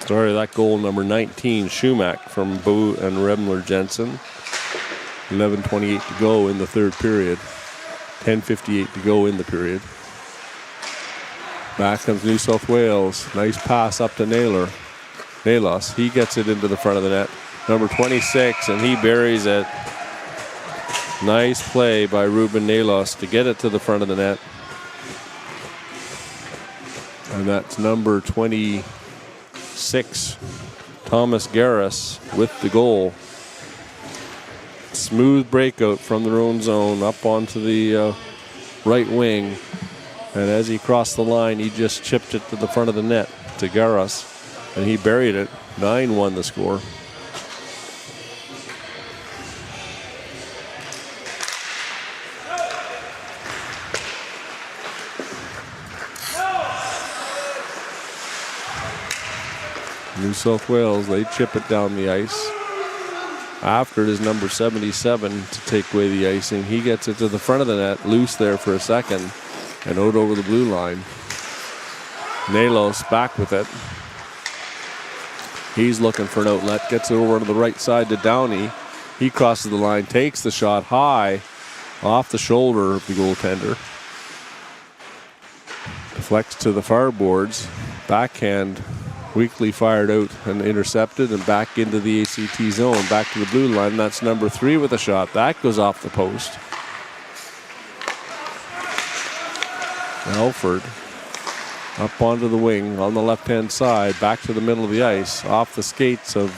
[SPEAKER 1] Sorry, that goal number 19, Schumack from Boo and Remler Jensen. 11:28 to go in the 3rd period. 10:58 to go in the period. Back comes New South Wales. Nice pass up to Nalos. He gets it into the front of the net. Number 26, and he buries it. Nice play by Ruben Nalos to get it to the front of the net. And that's number 26, Thomas Garris, with the goal. Smooth breakout from their own zone up onto the right wing. And as he crossed the line, he just chipped it to the front of the net to Garris. And he buried it. 9-1 the score. New South Wales, they chip it down the ice. After it is number 77 to take away the icing. He gets it to the front of the net, loose there for a second, and out over the blue line. Nalos back with it. He's looking for an outlet, gets it over to the right side to Downey. He crosses the line, takes the shot high off the shoulder of the goaltender. Deflects to the far boards. Backhand weakly fired out and intercepted, and back into the ACT zone, back to the blue line. That's number 3 with a shot. That goes off the post. Alford up onto the wing on the left-hand side, back to the middle of the ice, off the skates of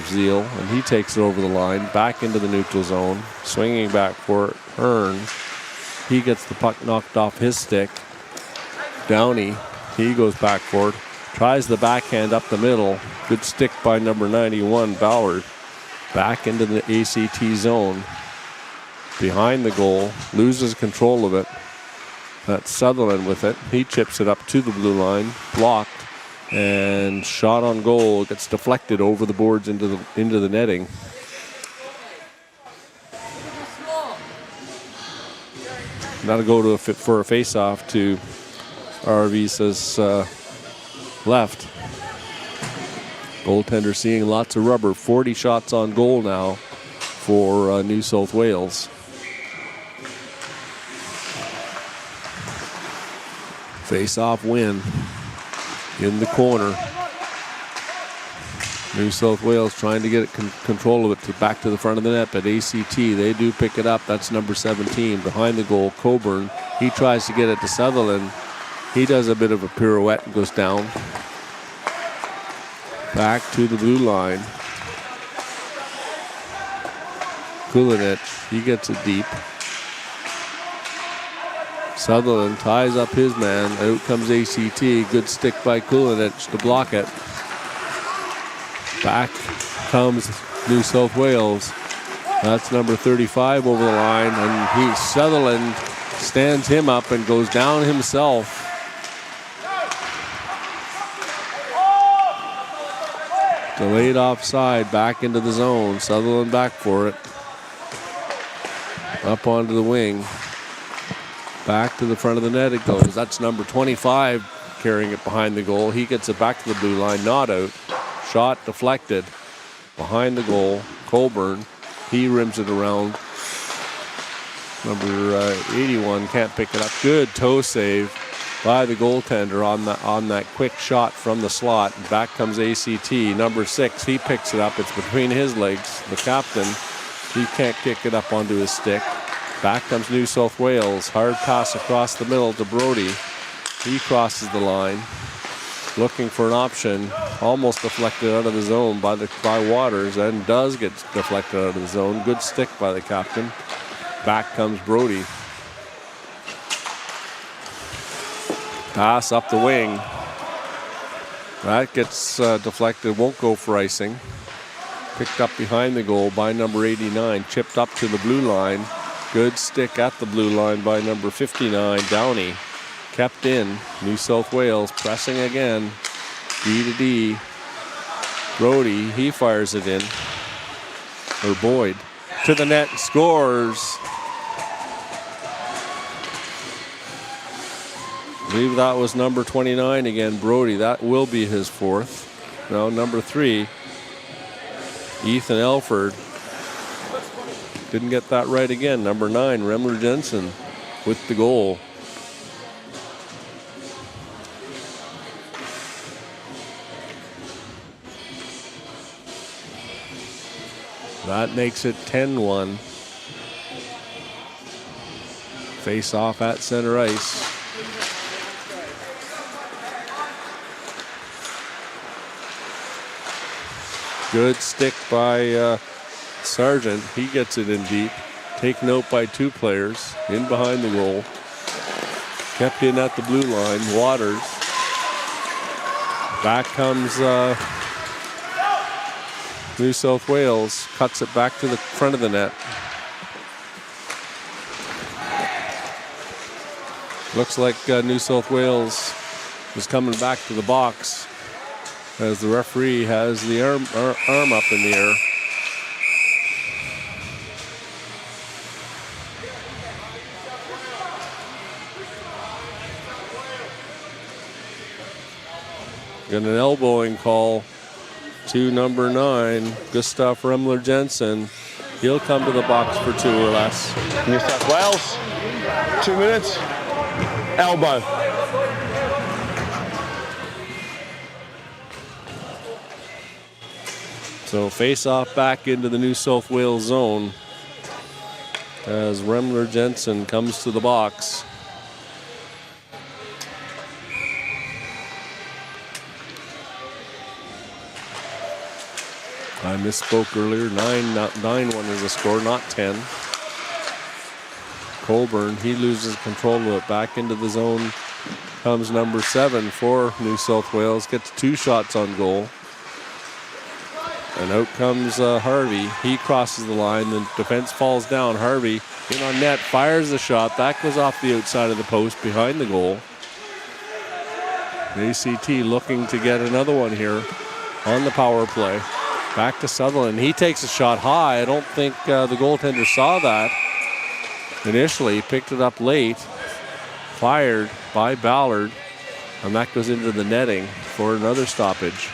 [SPEAKER 1] Zeal, and he takes it over the line, back into the neutral zone, swinging back for it. Hearn, he gets the puck knocked off his stick. Downey, he goes back for it. Tries the backhand up the middle. Good stick by number 91, Ballard. Back into the ACT zone. Behind the goal. Loses control of it. That's Sutherland with it. He chips it up to the blue line. Blocked. And shot on goal. Gets deflected over the boards into the netting. That'll go for a face-off to Arvidas' left. Goaltender seeing lots of rubber. 40 shots on goal now for New South Wales. Face-off win in the corner. New South Wales trying to get control of it back to the front of the net, but ACT, they do pick it up. That's number 17 behind the goal, Cockburn. He tries to get it to Sutherland. He does a bit of a pirouette and goes down. Back to the blue line. Kulinich, he gets it deep. Sutherland ties up his man. Out comes ACT. Good stick by Kulinich to block it. Back comes New South Wales. That's number 35 over the line, and Sutherland stands him up and goes down himself. Delayed offside, back into the zone. Sutherland back for it. Up onto the wing. Back to the front of the net it goes. That's number 25 carrying it behind the goal. He gets it back to the blue line, not out. Shot deflected behind the goal. Cockburn, he rims it around. Number 81 can't pick it up. Good toe save by the goaltender on that quick shot from the slot. Back comes ACT. Number 6, he picks it up. It's between his legs. The captain, he can't kick it up onto his stick. Back comes New South Wales. Hard pass across the middle to Brody. He crosses the line, looking for an option. Almost deflected out of the zone by Waters, and does get deflected out of the zone. Good stick by the captain. Back comes Brody. Pass up the wing. That gets deflected, won't go for icing. Picked up behind the goal by number 89. Chipped up to the blue line. Good stick at the blue line by number 59, Downey. Kept in. New South Wales pressing again. D to D. Brody, he fires it in. Or Boyd. To the net, scores. I believe that was number 29 again, Brody. That will be his 4th. Now number 3, Ethan Elford. Didn't get that right again. Number 9, Remler Jensen with the goal. That makes it 10-1. Face off at center ice. Good stick by Sargent. He gets it in deep. Taken out by 2 players. In behind the goal. Kept in at the blue line. Waters. Back comes New South Wales. Cuts it back to the front of the net. Looks like New South Wales is coming back to the box, as the referee has the arm up in the air. Got an elbowing call to number 9, Gustav Remler Jensen. He'll come to the box for 2 or less.
[SPEAKER 2] New South Wales, 2 minutes, elbow.
[SPEAKER 1] So face off back into the New South Wales zone as Remler Jensen comes to the box. I misspoke earlier. 9-1 is the score, not 10. Cockburn, he loses control of it. Back into the zone comes number 7 for New South Wales. Gets 2 shots on goal. And out comes Harvey. He crosses the line. The defense falls down. Harvey in on net, fires the shot. That goes off the outside of the post behind the goal. ACT looking to get another one here on the power play. Back to Sutherland. He takes a shot high. I don't think the goaltender saw that initially. Picked it up late. Fired by Ballard. And that goes into the netting for another stoppage.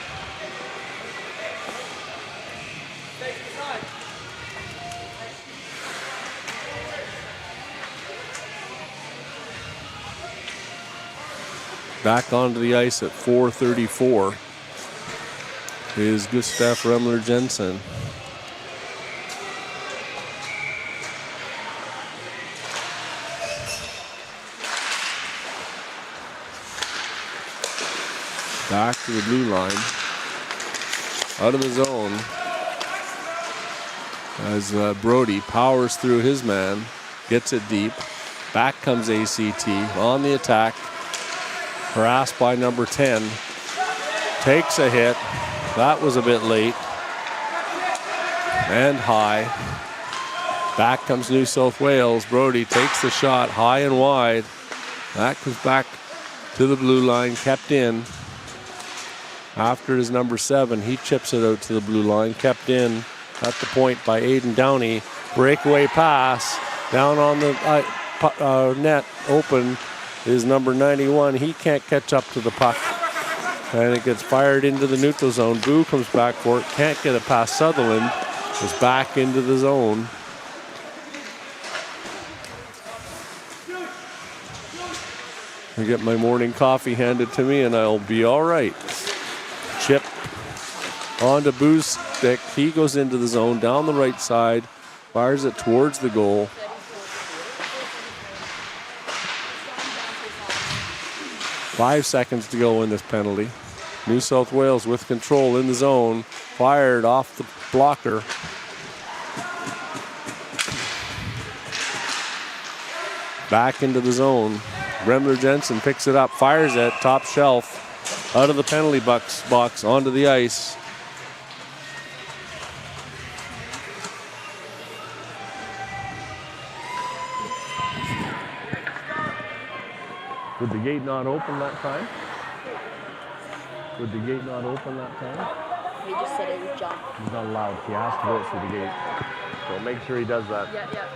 [SPEAKER 1] Back onto the ice at 4:34 is Gustav Remler Jensen. Back to the blue line. Out of the zone as Brody powers through his man. Gets it deep. Back comes ACT on the attack. Harassed by number 10. Takes a hit. That was a bit late. And high. Back comes New South Wales. Brody takes the shot high and wide. That comes back to the blue line. Kept in. After his number 7, he chips it out to the blue line. Kept in at the point by Aidan Downey. Breakaway pass. Down on the net. Open is number 91. He can't catch up to the puck. And it gets fired into the neutral zone. Boo comes back for it. Can't get it past Sutherland. Is back into the zone. I get my morning coffee handed to me and I'll be all right. Chip onto Boo's stick. He goes into the zone down the right side, fires it towards the goal. 5 seconds to go in this penalty. New South Wales with control in the zone. Fired off the blocker. Back into the zone. Remler Jensen picks it up, fires it, top shelf, out of the penalty box onto the ice. Would the gate not open that time? Would the gate not open that time?
[SPEAKER 4] He just said it would jump.
[SPEAKER 1] He's not allowed. He has to go through the gate. So make sure he does that.
[SPEAKER 4] Yeah.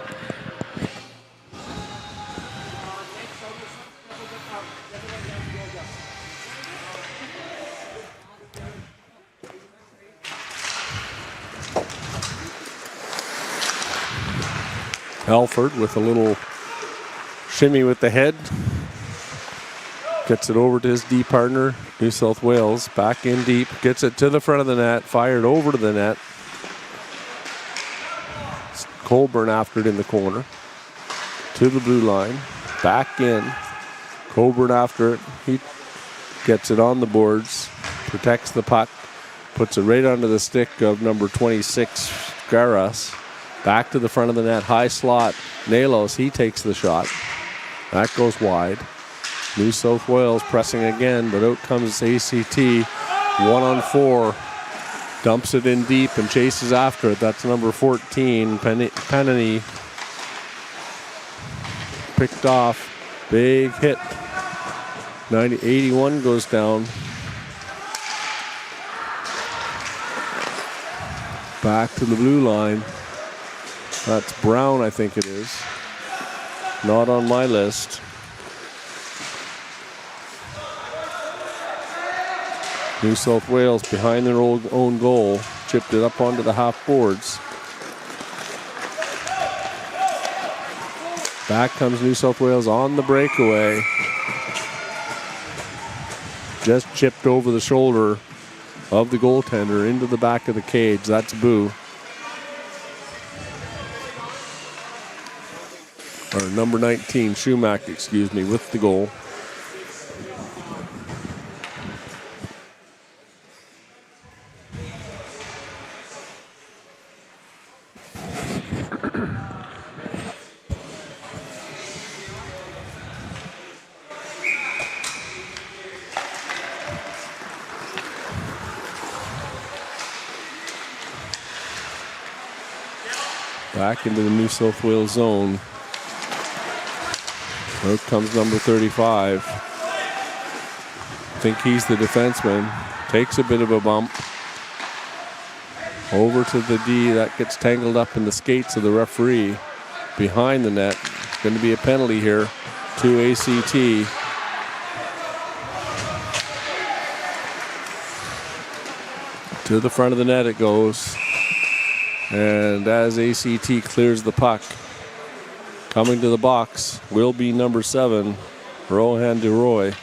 [SPEAKER 1] Alford with a little shimmy with the head. Gets it over to his D partner, New South Wales. Back in deep. Gets it to the front of the net. Fired over to the net. Cockburn after it in the corner. To the blue line. Back in. Cockburn after it. He gets it on the boards. Protects the puck. Puts it right onto the stick of number 26, Garas. Back to the front of the net. High slot. Nalos, he takes the shot. That goes wide. New South Wales pressing again, but out comes ACT. 1-on-4. Dumps it in deep and chases after it. That's number 14, Penny. Picked off. Big hit. 81 goes down. Back to the blue line. That's Brown, I think it is. Not on my list. New South Wales behind their own goal. Chipped it up onto the half boards. Back comes New South Wales on the breakaway. Just chipped over the shoulder of the goaltender into the back of the cage. That's Boo. Or number 19, Schumack, excuse me, with the goal. Back into the New South Wales zone. Out comes number 35. I think he's the defenseman. Takes a bit of a bump. Over to the D. That gets tangled up in the skates of the referee. Behind the net. Going to be a penalty here to ACT. To the front of the net it goes. And as ACT clears the puck, coming to the box will be number 7, Rohan DeRoy.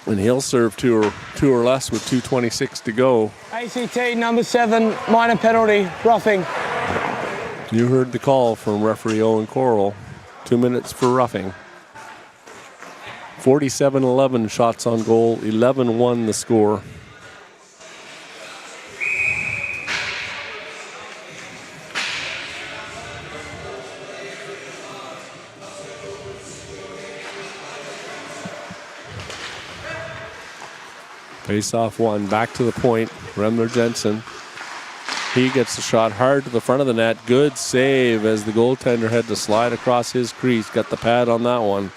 [SPEAKER 1] And he'll serve two or less with 2:26 to go.
[SPEAKER 3] ACT number 7, minor penalty, roughing.
[SPEAKER 1] You heard the call from referee Owen Coral. 2 minutes for roughing. 47-11 shots on goal, 11-1 the score. Face-off one, back to the point. Remler Jensen. He gets the shot hard to the front of the net. Good save as the goaltender had to slide across his crease. Got the pad on that one.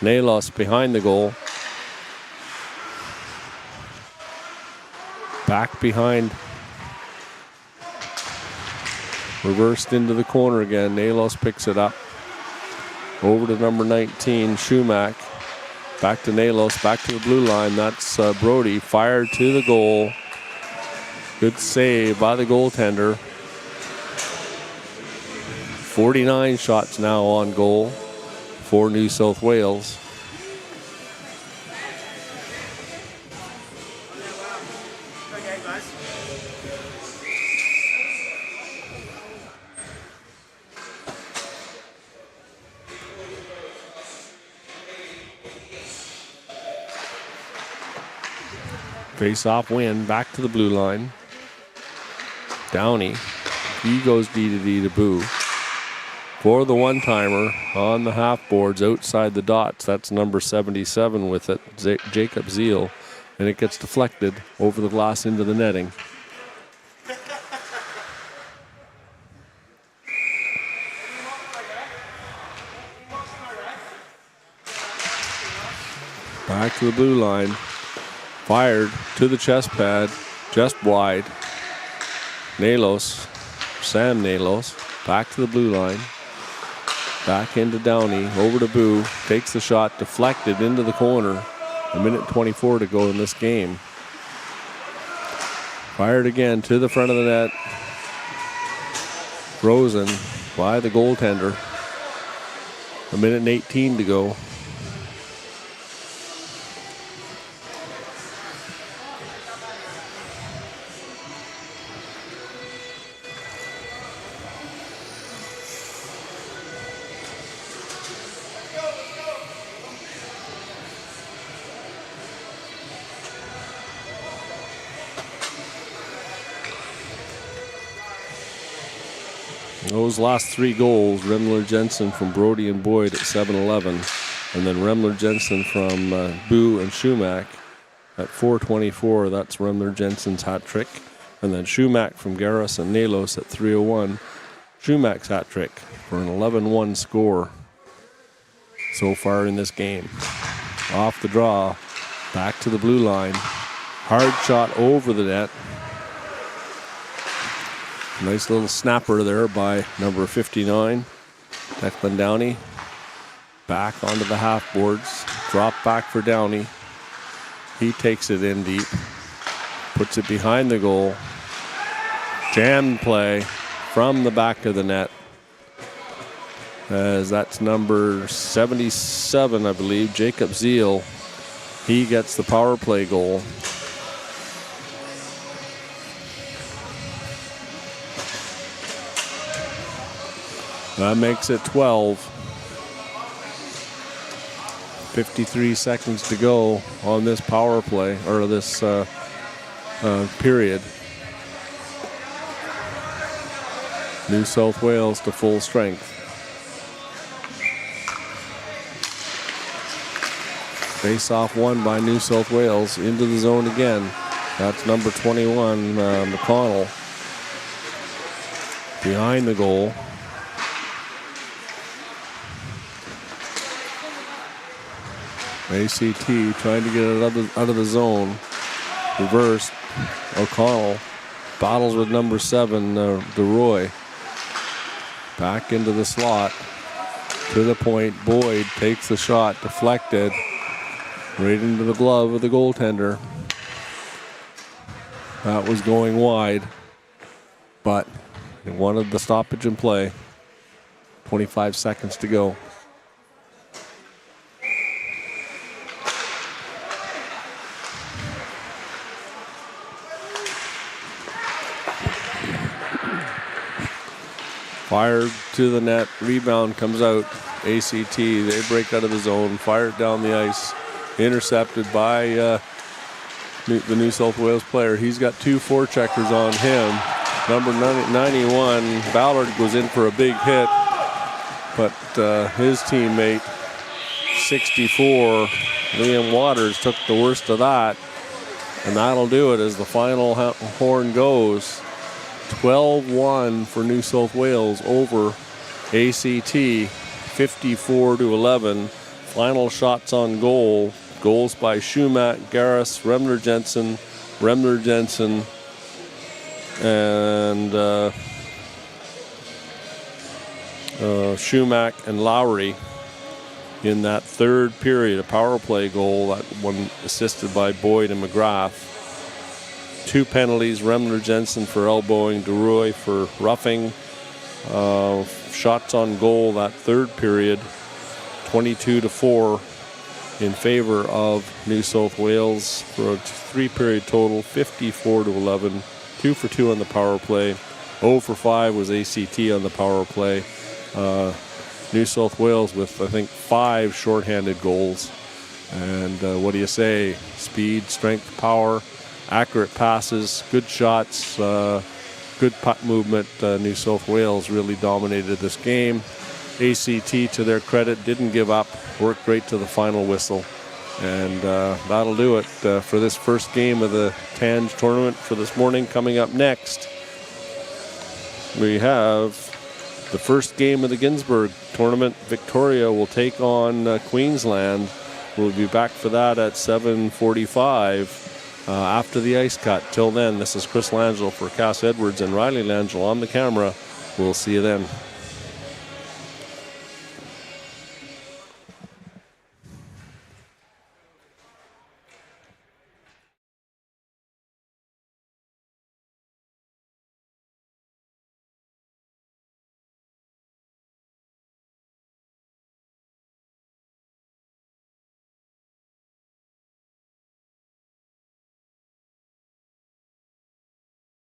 [SPEAKER 1] Nalos behind the goal. Back behind. Reversed into the corner again. Nalos picks it up. Over to number 19, Schumack. Back to Nalos, back to the blue line. That's Brody. Fired to the goal. Good save by the goaltender. 49 shots now on goal for New South Wales. Face-off win, back to the blue line. Downey, he goes D to D to Boo. For the one-timer on the half boards outside the dots, that's number 77 with it, Jacob Zeal, and it gets deflected over the glass into the netting. Back to the blue line. Fired to the chest pad, just wide. Nalos, Sam Nalos, back to the blue line. Back into Downey, over to Boo, takes the shot, deflected into the corner. 1:24 to go in this game. Fired again to the front of the net. Frozen by the goaltender. 1:18 to go. Those last three goals, Remler Jensen from Brody and Boyd at 7:11, and then Remler Jensen from Boo and Schumack at 4:24. That's Remler Jensen's hat trick. And then Schumack from Garris and Nalos at 3:01. Schumack's hat trick for an 11-1 score so far in this game. Off the draw, back to the blue line. Hard shot over the net. Nice little snapper there by number 59, Declan Downey. Back onto the half boards. Drop back for Downey. He takes it in deep. Puts it behind the goal. Jam play from the back of the net. As that's number 77, I believe, Jacob Zeal. He gets the power play goal. That makes it 12. 53 seconds to go on this power play, or this period. New South Wales to full strength. Face-off won by New South Wales. Into the zone again. That's number 21, McConnell. Behind the goal. ACT trying to get it out of the zone. Reversed. O'Connell battles with number 7, DeRoy. Back into the slot. To the point. Boyd takes the shot. Deflected. Right into the glove of the goaltender. That was going wide. But they wanted the stoppage in play. 25 seconds to go. Fired to the net. Rebound comes out. ACT. They break out of the zone. Fired down the ice. Intercepted by the New South Wales player. He's got 2 forecheckers on him. Number 91, Ballard, goes in for a big hit. But his teammate, 64, Liam Waters, took the worst of that. And that'll do it as the final horn goes. 12-1 for New South Wales over ACT, 54-11. Final shots on goal. Goals by Schumack, Garris, Remler Jensen, and Schumack and Lowry in that third period. A power play goal, that one assisted by Boyd and McGrath. 2 penalties, Remler Jensen for elbowing, DeRoy for roughing. Shots on goal that third period, 22-4 in favor of New South Wales for a 3-period total, 54-11. 2 for 2 on the power play. 0 for 5 was ACT on the power play. New South Wales with, I think, 5 shorthanded goals. And what do you say? Speed, strength, power, accurate passes, good shots, good puck movement. New South Wales really dominated this game. ACT, to their credit, didn't give up, worked right to the final whistle. And that'll do it for this first game of the TANGE tournament for this morning. Coming up next, we have the first game of the Ginsburg tournament. Victoria will take on Queensland. We'll be back for that at 7:45 after the ice cut. Till then, this is Chris Langell for Cass Edwards and Riley Langell on the camera. We'll see you then.